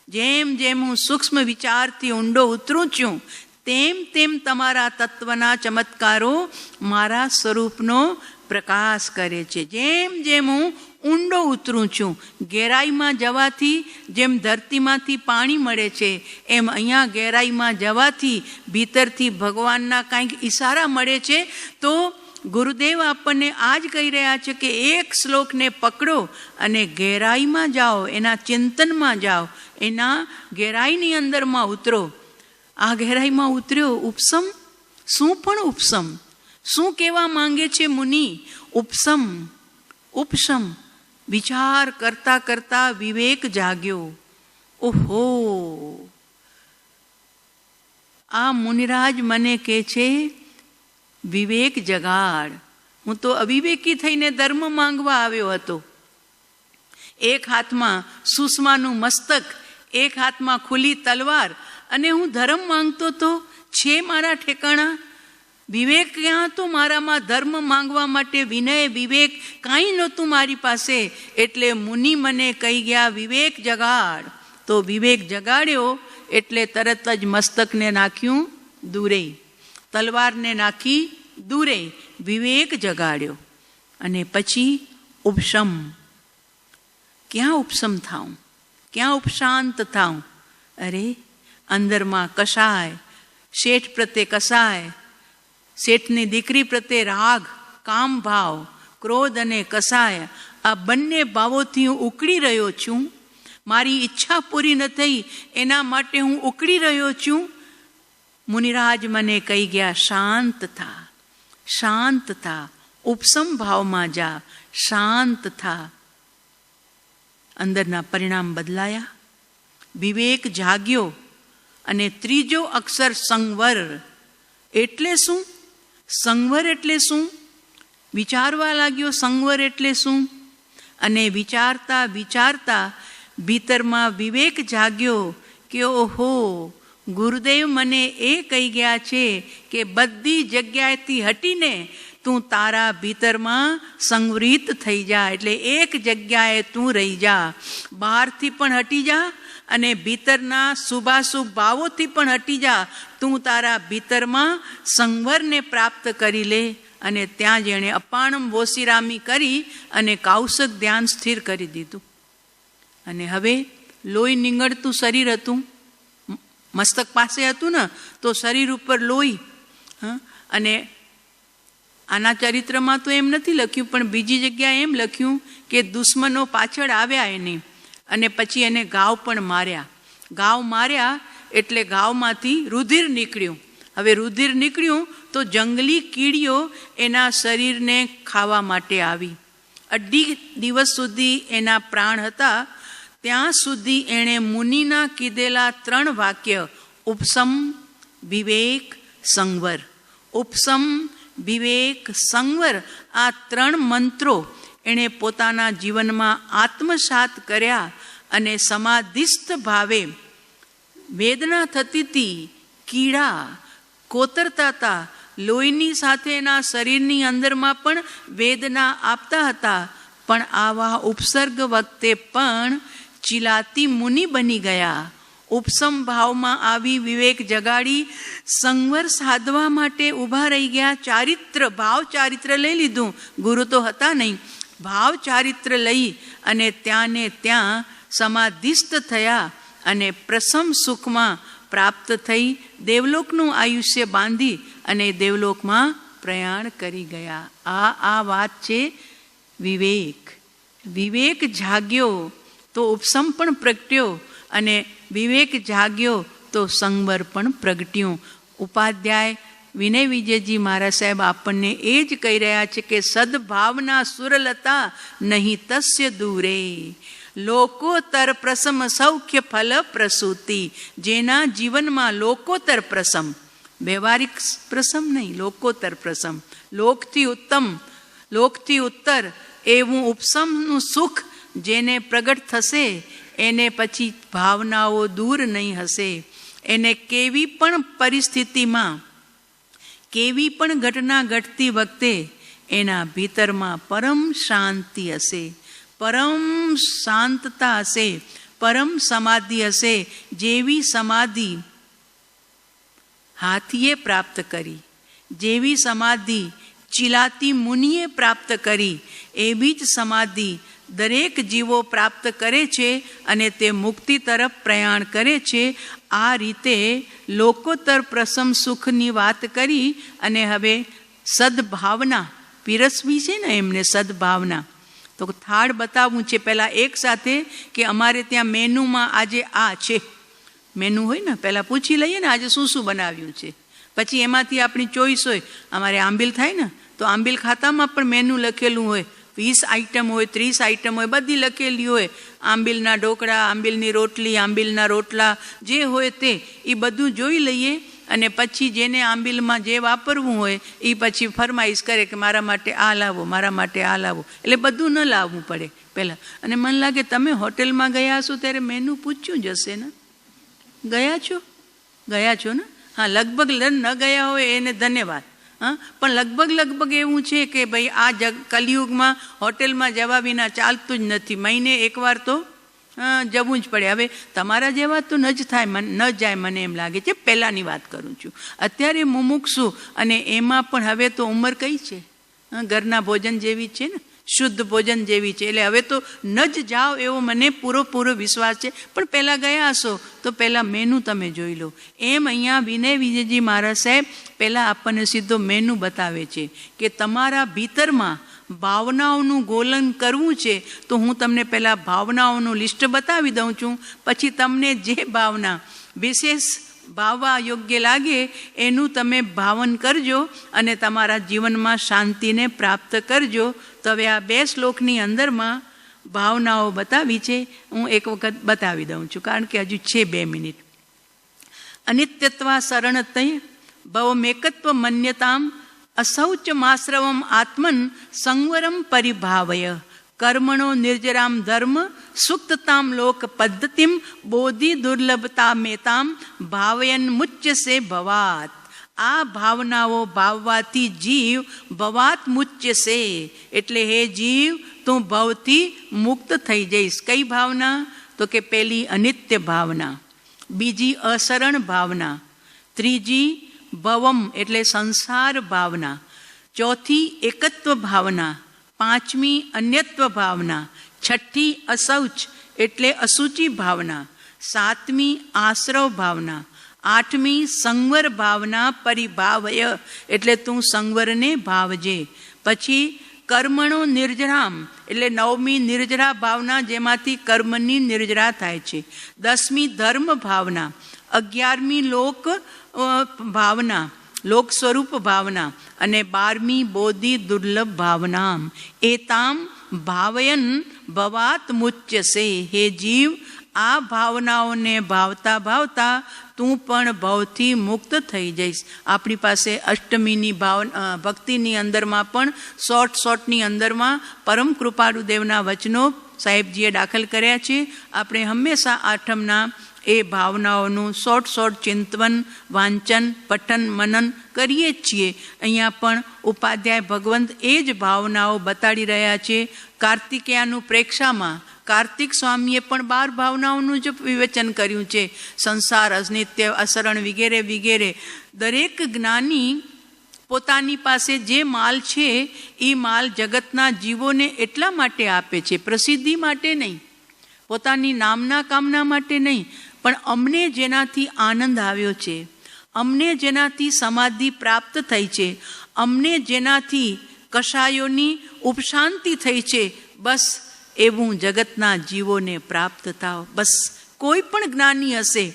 જેમ જેમ હું સૂક્ષ્મ વિચારથી ઊંડો ઉતરું છું, તેમ તેમ તમારા તત્વના ચમત્કારો મારા સ્વરૂપનો પ્રકાશ કરે છે. જેમ જેમ હું ઊંડો ઉતરું છું, ગહેરાઈમાં જવાથી જેમ ધરતીમાંથી પાણી મળે છે, એમ અહીંયા ગહેરાઈમાં જવાથી ભીતરથી ભગવાનના કાંઈક ઈશારા મળે છે. તો ગુરુદેવ આપણને આ જ કહી રહ્યા છે કે એક શ્લોકને પકડો અને ગહેરાઈમાં જાઓ, એના ચિંતનમાં જાઓ, એના ગહેરાઈની અંદરમાં ઉતરો. આ ગહેરાઈમાં ઉતર્યો. ઉપસમ, શું પણ ઉપસમ? શું કહેવા માંગે છે મુનિ? ઉપસમ, ઉપસમ. વિચાર કરતા કરતા વિવેક જાગ્યો. ઓહો, આ મુનિરાજ મને કહે છે વિવેક જગાડ. હું તો અવિવેકી થઈને ધર્મ માંગવા આવ્યો હતો. એક હાથમાં સુષમાનું મસ્તક, એક હાથમાં ખુલ્લી તલવાર, અને હું ધર્મ માંગતો તો છે મારા ઠેકાણા? વિવેક ક્યાં હતો મારામાં? ધર્મ માંગવા માટે વિનય, વિવેક કાંઈ નહોતું મારી પાસે. એટલે મુનિ મને કહી ગયા વિવેક જગાડ. તો વિવેક જગાડ્યો એટલે તરત જ મસ્તકને નાખ્યું દૂરે, તલવારને નાખી દૂરે, વિવેક જગાડ્યો. અને પછી ઉપશમ. ક્યાં ઉપશમ થાઉં? ક્યાં ઉપશાંત થાઉં? અરે અંદરમાં કસાય, શેઠ પ્રત્યે કસાય, શેઠની દીકરી પ્રત્યે રાગ, કામ ભાવ, ક્રોધ અને કસાય, આ બંને ભાવોથી હું ઉકળી રહ્યો છું. મારી ઈચ્છા પૂરી ન થઈ એના માટે હું ઉકળી રહ્યો છું. મુનિરાજ મને કહી ગયા શાંત થા, શાંત થા, ઉપસમ ભાવમાં જા, શાંત થા. અંદરના પરિણામ બદલાયા, વિવેક જાગ્યો. અને ત્રીજો અક્ષર સંવર. એટલે શું? સંવર એટલે શું? વિચારવા લાગ્યો સંવર એટલે શું? અને વિચારતા વિચારતા ભીતરમાં વિવેક જાગ્યો કે ઓહો, ગુરુદેવ મને એ કહી ગયા છે કે બધી જગ્યાએથી હટીને તું તારા ભીતરમાં સંવરિત થઈ જા. એટલે એક જગ્યાએ તું રહી જા, બહારથી પણ હટી જા અને ભીતરના શુભાશુભ ભાવોથી પણ હટી જા. તું તારા ભીતરમાં સંવરને પ્રાપ્ત કરી લે. અને ત્યાં જેણે અપાણમ વોશિરામી કરી અને કૌશક ધ્યાન સ્થિર કરી દીધું. અને હવે લોહી નીંગળતું શરીર હતું, મસ્તક પાસે હતું ને, તો શરીર ઉપર લોહી. અને આના ચરિત્રમાં તો એમ નથી લખ્યું, પણ બીજી જગ્યાએ એમ લખ્યું કે દુશ્મનો પાછળ આવ્યા એની, અને પછી એને ઘાવ પણ માર્યા. ઘાવ માર્યા એટલે ઘાવમાંથી રુધિર નીકળ્યું. હવે રુધિર નીકળ્યું તો જંગલી કીડીઓ એના શરીરને ખાવા માટે આવી. 2 દિવસ સુધી એના પ્રાણ હતા. ત્યાં સુધી એણે મુનિના કીધેલા 3 વાક્ય ઉપસમ, વિવેક, સંવર, ઉપસમ, વિવેક, સંવર, આ 3 મંત્રો એણે પોતાના જીવનમાં આત્મસાત કર્યા. અને સમાધિસ્થ ભાવે વેદના થતી હતી, કીડા કોતરતા હતા, લોહીની સાથે એના શરીરની અંદરમાં પણ વેદના આપતા હતા. પણ આવા ઉપસર્ગ વખતે પણ ચિલાતી મુનિ બની ગયા. ઉપસમ ભાવમાં આવી વિવેક જગાડી સંવર સાધવા માટે ઊભા રહી ગયા. ચારિત્ર, ભાવ ચારિત્ર લઈ લીધું. ગુરુ તો હતા નહીં. ભાવ ચારિત્ર લઈ અને ત્યાં ને ત્યાં સમાધિસ્થ થયા અને પ્રસમ સુખમાં પ્રાપ્ત થઈ દેવલોકનું આયુષ્ય બાંધી અને દેવલોકમાં પ્રયાણ કરી ગયા. આ વાત છે વિવેક. વિવેક જાગ્યો તો ઉપસમ પણ પ્રગટ્યો, અને વિવેક જાગ્યો તો સંવર પણ પ્રગટ્યું. ઉપાધ્યાય વિનય વિજયજી મહારાજ સાહેબ આપણને એ જ કહી રહ્યા છે કે સદભાવના સુરલતા નહીં તસ્ય દૂરે, લોકોતર પ્રસમ સૌખ્ય ફલ પ્રસૂતિ. જેના જીવનમાં લોકોતર પ્રસમ, વ્યવહારિક પ્રસમ નહીં, લોકોતર પ્રસમ, લોકથી ઉત્તમ, લોકથી ઉત્તર એવું ઉપસમનું સુખ જેને પ્રગટ થશે એને પછી ભાવનાઓ દૂર નહીં હશે. એને કેવી પણ પરિસ્થિતિમાં, કેવી પણ ઘટના ઘટતી વખતે એના ભીતરમાં પરમ શાંતિ હશે, પરમ શાંતતા હશે, પરમ સમાધિ હશે. જેવી સમાધિ હાથીએ પ્રાપ્ત કરી, જેવી સમાધિ ચિલાતી મુનિએ પ્રાપ્ત કરી, એવી જ સમાધિ દરેક જીવો પ્રાપ્ત કરે છે અને તે મુક્તિ તરફ પ્રયાણ કરે છે. આ રીતે લોકોતર પ્રસમ સુખની વાત કરી અને હવે સદભાવના પીરસવી છે ને એમને, સદભાવના. તો થાળ બતાવવું છે પહેલાં એક સાથે કે અમારે ત્યાં મેનુમાં આજે આ છે. મેનુ હોય ને પહેલાં પૂછી લઈએ ને આજે શું શું બનાવ્યું છે, પછી એમાંથી આપણી ચોઈસ હોય. અમારે આંબીલ થાય ને તો આંબીલ ખાતામાં પણ મેનુ લખેલું હોય, 20 આઈટમ હોય, 30 આઈટમ હોય, બધી લખેલી હોય. આંબીલના ઢોકળા, આંબીલની રોટલી, આંબીલના રોટલા, જે હોય તે એ બધું જોઈ લઈએ. અને પછી જેને આંબીલમાં જે વાપરવું હોય એ પછી ફરમાઈશ કરે કે મારા માટે આ લાવો, મારા માટે આ લાવો. એટલે બધું ન લાવવું પડે પહેલાં. અને મને લાગે તમે હોટેલમાં ગયા હશો ત્યારે મેનુ પૂછ્યું જ હશે ને? ગયા છો? ગયા છો ને? હા, લગભગ ન ગયા હોય એને ધન્યવાદ. હા, પણ લગભગ એવું છે કે ભાઈ આ કલિયુગમાં હોટેલમાં જવા વિના ચાલતું જ નથી. મહિને એકવાર તો જવું જ પડે. હવે તમારા જેવા તો ન જ થાય, ન જાય મને એમ લાગે છે. પહેલાંની વાત કરું છું. અત્યારે મુમુક્ષુ અને એમાં પણ હવે તો ઉંમર કઈ છે? ઘરના ભોજન જેવી છે ને, શુદ્ધ ભોજન જેવી છે. એટલે હવે તો ન જ જાઓ એવો મને પૂરો વિશ્વાસ છે. પણ પહેલાં ગયા હશો તો પહેલાં મેનુ તમે જોઈ લો. એમ અહીંયા વિનય વિજયજી મહારાજ સાહેબ પહેલાં આપણને સીધો મેનુ બતાવે છે કે તમારા ભીતરમાં ભાવનાઓનું ગોલન કરવું છે. તો હું તમને પહેલાં ભાવનાઓનું લિસ્ટ બતાવી દઉં છું. પછી તમને જે ભાવના વિશેષ ભાવવા યોગ્ય લાગે એનું તમે ભાવન કરજો અને તમારા જીવનમાં શાંતિને પ્રાપ્ત કરજો. તો હવે આ 2 શ્લોકની અંદરમાં ભાવનાઓ બતાવી છે. હું એક વખત બતાવી દઉં છું કારણ કે હજુ છે 2 મિનિટ. અનિત્યત્વા શરણતય ભવમેકત્વ મન્યતામ અશૌચમાશ્રવમ આત્મન સંવરમ પરિભાવય કર્મણો નિર્જરામ ધર્મ સુક્તતામ લોક પદ્ધતિમ બોધિ દુર્લભતા મેતામ ભાવયન મુચ્યસે ભવાત. આ ભાવનાઓ ભાવવાથી જીવ ભવાત મુચ્યસે, એટલે હે જીવ તું ભવથી મુક્ત થઈ જઈશ. કઈ ભાવના? તો કે પહેલી અનિત્ય ભાવના, બીજી અશરણ ભાવના, ત્રીજી ભવમ એટલે સંસાર ભાવના, ચોથી એકત્વ ભાવના, પાંચમી અન્યત્વ ભાવના, છઠ્ઠી અશૌચ એટલે અસુચિ ભાવના, સાતમી આશ્રવ ભાવના, આઠમી સંવર ભાવના પરિભાવય એટલે તું સંવરને ભાવજે. પછી કર્મણો નિર્જરામ એટલે 9મી નિર્જરા ભાવના, જેમાંથી કર્મની નિર્જરા થાય છે. 10મી ધર્મ ભાવના, 11મી લોક ભાવના, લોક સ્વરૂપ ભાવના, અને 12મી બોધિ દુર્લભ ભાવના. એતામ ભાવયન ભવાત મુચ્યસે. હે જીવ, આ ભાવનાઓને ભાવતા તું પણ ભવથી મુક્ત થઈ જઈશ. આપણી પાસે અષ્ટમીની ભક્તિની અંદરમાં પણ શોર્ટની અંદરમાં પરમ કૃપાળુ દેવના વચનો સાહેબજીએ દાખલ કર્યા છે. આપણે હંમેશા આઠમના એ ભાવનાઓનું શોર્ટ ચિંતન, વાંચન, પઠન, મનન કરીએ જ છીએ. અહીંયા પણ ઉપાધ્યાય ભગવંત એ જ ભાવનાઓ બતાડી રહ્યા છે. કાર્તિકેયાનું પ્રેક્ષામાં કાર્તિક સ્વામીએ પણ 12 ભાવનાઓનું જ વિવેચન કર્યું છે. સંસાર, અનિત્ય, અશરણ વગેરે. દરેક જ્ઞાની પોતાની પાસે જે માલ છે એ માલ જગતના જીવોને એટલા માટે આપે છે, પ્રસિદ્ધિ માટે નહીં, પોતાની નામના કામના માટે નહીં, પણ અમને જેનાથી આનંદ આવ્યો છે, અમને જેનાથી સમાધિ પ્રાપ્ત થઈ છે, અમને જેનાથી કશાયોની ઉપશાંતિ થઈ છે, બસ એવું જગતના જીવોને પ્રાપ્ત થાવ. બસ કોઈ પણ જ્ઞાની હશે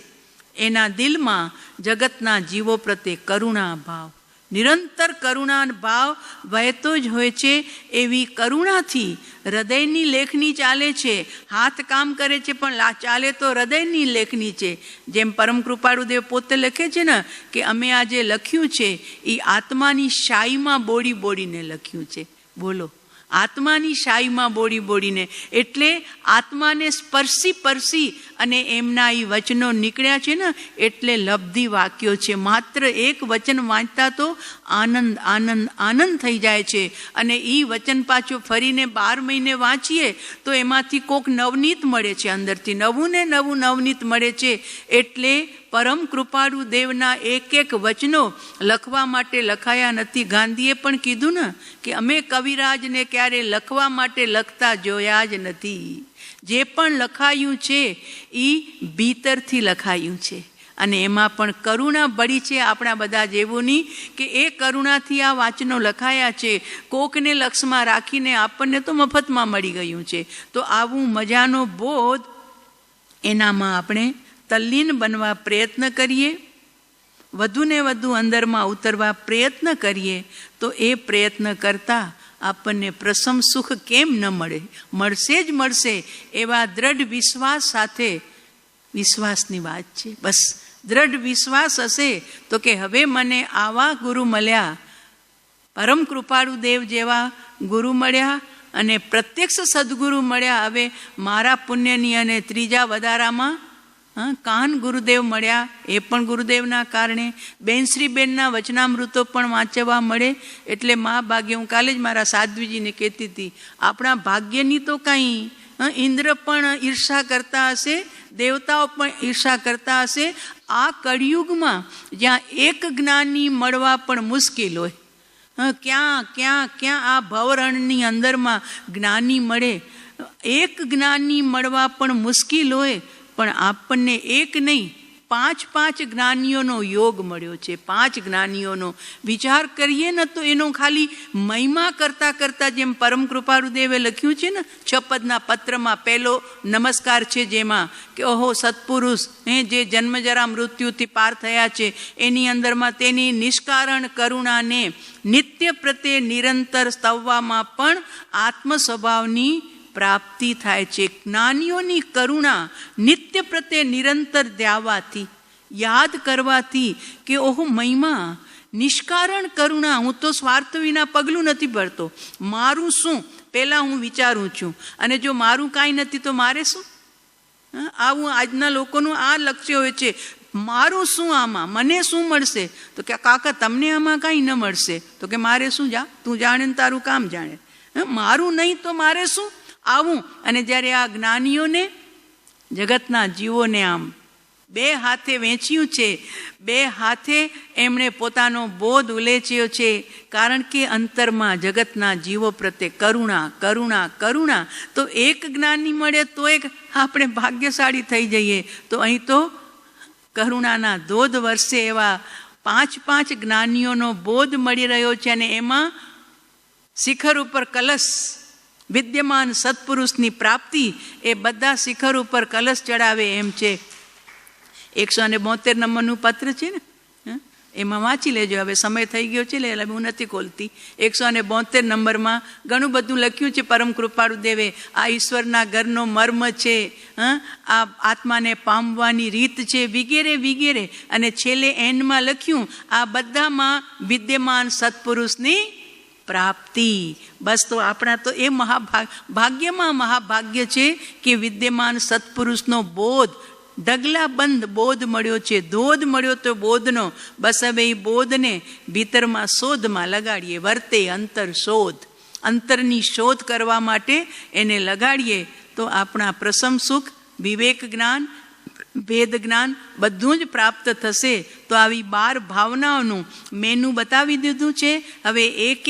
એના દિલમાં જગતના જીવો પ્રત્યે કરુણા ભાવ, નિરંતર કરુણા ભાવ વહેતો જ હોય છે. એવી કરુણાથી હૃદયની લેખની ચાલે છે. હાથ કામ કરે છે પણ ચાલે તો હૃદયની લેખની છે. જેમ પરમ કૃપાળુદેવ પોતે લખે છે ને કે અમે આ જે લખ્યું છે એ આત્માની શાહીમાં બોડી બોડીને લખ્યું છે. બોલો, આત્માની શાહીમાં બોડી બોડીને, એટલે આત્માને સ્પર્શી અને એમના એ વચનો નીકળ્યા છે ને એટલે લબ્ધિ વાક્યો છે. માત્ર એક વચન વાંચતા તો આનંદ આનંદ આનંદ થઈ જાય છે. અને એ વચન પાછું ફરીને 12 મહિને વાંચીએ તો એમાંથી કોક નવનીત મળે છે, અંદરથી નવું ને નવું નવનીત મળે છે. એટલે પરમ કૃપાળુ દેવના એક એક વચનો લખવા માટે લખાયા નથી. ગાંધીએ પણ કીધું ને કે અમે કવિરાજને ક્યારે લખવા માટે લખતા જોયા જ નથી. જે પણ લખાયું છે એ ભીતરથી લખાયું છે અને એમાં પણ કરુણા બળી છે આપણા બધા જેવોની, કે એ કરુણાથી આ વાંચનો લખાયા છે. કોકને લક્ષમાં રાખીને આપણને તો મફતમાં મળી ગયું છે. તો આવું મજાનો બોધ એનામાં આપણે તલ્લીન બનવા પ્રયત્ન કરીએ, વધુને વધુ અંદરમાં ઉતરવા પ્રયત્ન કરીએ. તો એ પ્રયત્ન કરતાં આપણને પ્રસમ સુખ કેમ ન મળે? મળશે જ મળશે. એવા દ્રઢ વિશ્વાસ સાથે, વિશ્વાસની વાત છે, બસ દ્રઢ વિશ્વાસ હશે તો કે હવે મને આવા ગુરુ મળ્યા, પરમ કૃપાળુ દેવ જેવા ગુરુ મળ્યા અને પ્રત્યક્ષ સદગુરુ મળ્યા. હવે મારા પુણ્યની અને ત્રીજા વધારામાં કાન ગુરુદેવ મળ્યા, એ પણ ગુરુદેવના કારણે. બેનશ્રીબેનના વચનામૃતો પણ વાંચવા મળે એટલે મા ભાગ્ય. હું કાલે જ મારા સાધ્વીજીને કહેતી હતી, આપણા ભાગ્યની તો કાંઈ, ઇન્દ્ર પણ ઈર્ષા કરતા હશે, દેવતાઓ પણ ઈર્ષા કરતા હશે. આ કળિયુગમાં જ્યાં એક જ્ઞાની મળવા પણ મુશ્કેલ હોય, ક્યાં ક્યાં ક્યાં આ ભવરણની અંદરમાં જ્ઞાની મળે, એક જ્ઞાની મળવા પણ મુશ્કેલ હોય. પણ આપણને એક નહીં 5 જ્ઞાનીઓનો યોગ મળ્યો છે. 5 જ્ઞાનીઓનો વિચાર કરીએ ને તો એનો ખાલી મહિમા કરતાં કરતાં, જેમ પરમ કૃપાળુદેવે લખ્યું છે ને 6 પદના પત્રમાં પહેલો નમસ્કાર છે જેમાં કે ઓહો સત્પુરુષ જે જન્મજરા મૃત્યુથી પાર થયા છે, એની અંદરમાં તેની નિષ્કારણ કરુણાને નિત્ય પ્રત્યે નિરંતર સ્તવવામાં પણ આત્મ સ્વભાવની પ્રાપ્તિ થાય છે. જ્ઞાનીઓની કરુણા નિત્ય પ્રત્યે નિરંતર ધ્યાવાથી, યાદ કરવાથી કે ઓહો મહિમા, નિષ્કારણ કરુણા. હું તો સ્વાર્થ વિના પગલું નથી ભરતો. મારું શું પહેલાં હું વિચારું છું, અને જો મારું કાંઈ નથી તો મારે શું? આવું આજના લોકોનું આ લક્ષ્ય હોય છે, મારું શું આમાં, મને શું મળશે? તો કે કાકા તમને આમાં કાંઈ ન મળશે. તો કે મારે શું? જા, તું જાણે ને તારું કામ જાણે. મારું નહીં તો મારે શું? આવું. અને જ્યારે આ જ્ઞાનીઓને જગતના જીવોને આમ 2 હાથે વેચ્યું છે, 2 હાથે એમણે પોતાનો બોધ ઉલેચ્યો છે. કારણ કે અંતરમાં જગતના જીવો પ્રત્યે કરુણા કરુણા કરુણા. તો એક જ્ઞાની મળે તો એક આપણે ભાગ્યશાળી થઈ જઈએ. તો અહીં તો કરુણાના ધોધ વર્ષે એવા 5 જ્ઞાનીઓનો બોધ મળી રહ્યો છે. અને એમાં શિખર ઉપર કલશ, વિદ્યમાન સત્પુરુષની પ્રાપ્તિ, એ બધા શિખર ઉપર કલશ ચડાવે એમ છે. 172 નંબરનું પત્ર છે ને, એમાં વાંચી લેજો. હવે સમય થઈ ગયો છે એટલે હું નથી ખોલતી. 172 નંબરમાં ઘણું બધું લખ્યું છે પરમ કૃપાળુ દેવે. આ ઈશ્વરના ઘરનો મર્મ છે, આ આત્માને પામવાની રીત છે, વગેરે વગેરે. અને છેલ્લે એન્ડમાં લખ્યું આ બધામાં વિદ્યમાન સત્પુરુષની પ્રાપ્તિ. બસ તો આપણા તો એ ભાગ્યમાં મહાભાગ્ય છે કે વિદ્યમાન સત્પુરુષનો બોધ, ઢગલાબંધ બોધ મળ્યો છે. ધોધ મળ્યો તો બોધનો. બસ હવે એ બોધને ભીતરમાં શોધમાં લગાડીએ. વર્તે અંતર શોધ, અંતરની શોધ કરવા માટે એને લગાડીએ તો આપણા પ્રસમ સુખ, વિવેક જ્ઞાન, ભેદ જ્ઞાન બધું જ પ્રાપ્ત થશે. તો આવી 12 ભાવનાઓનું મેનુ બતાવી દીધું છે. હવે એક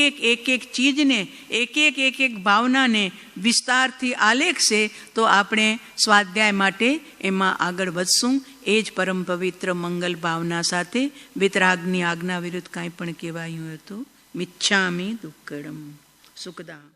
એક ચીજને, એક એક ભાવનાને વિસ્તારથી આલેખશે તો આપણે સ્વાધ્યાય માટે એમાં આગળ વધશું. એ જ પરમ પવિત્ર મંગલ ભાવના સાથે વિતરાગની આજ્ઞા વિરુદ્ધ કાંઈ પણ કહેવાયું હોય તો મિચ્છામિ દુક્કડમ. સુખદામ.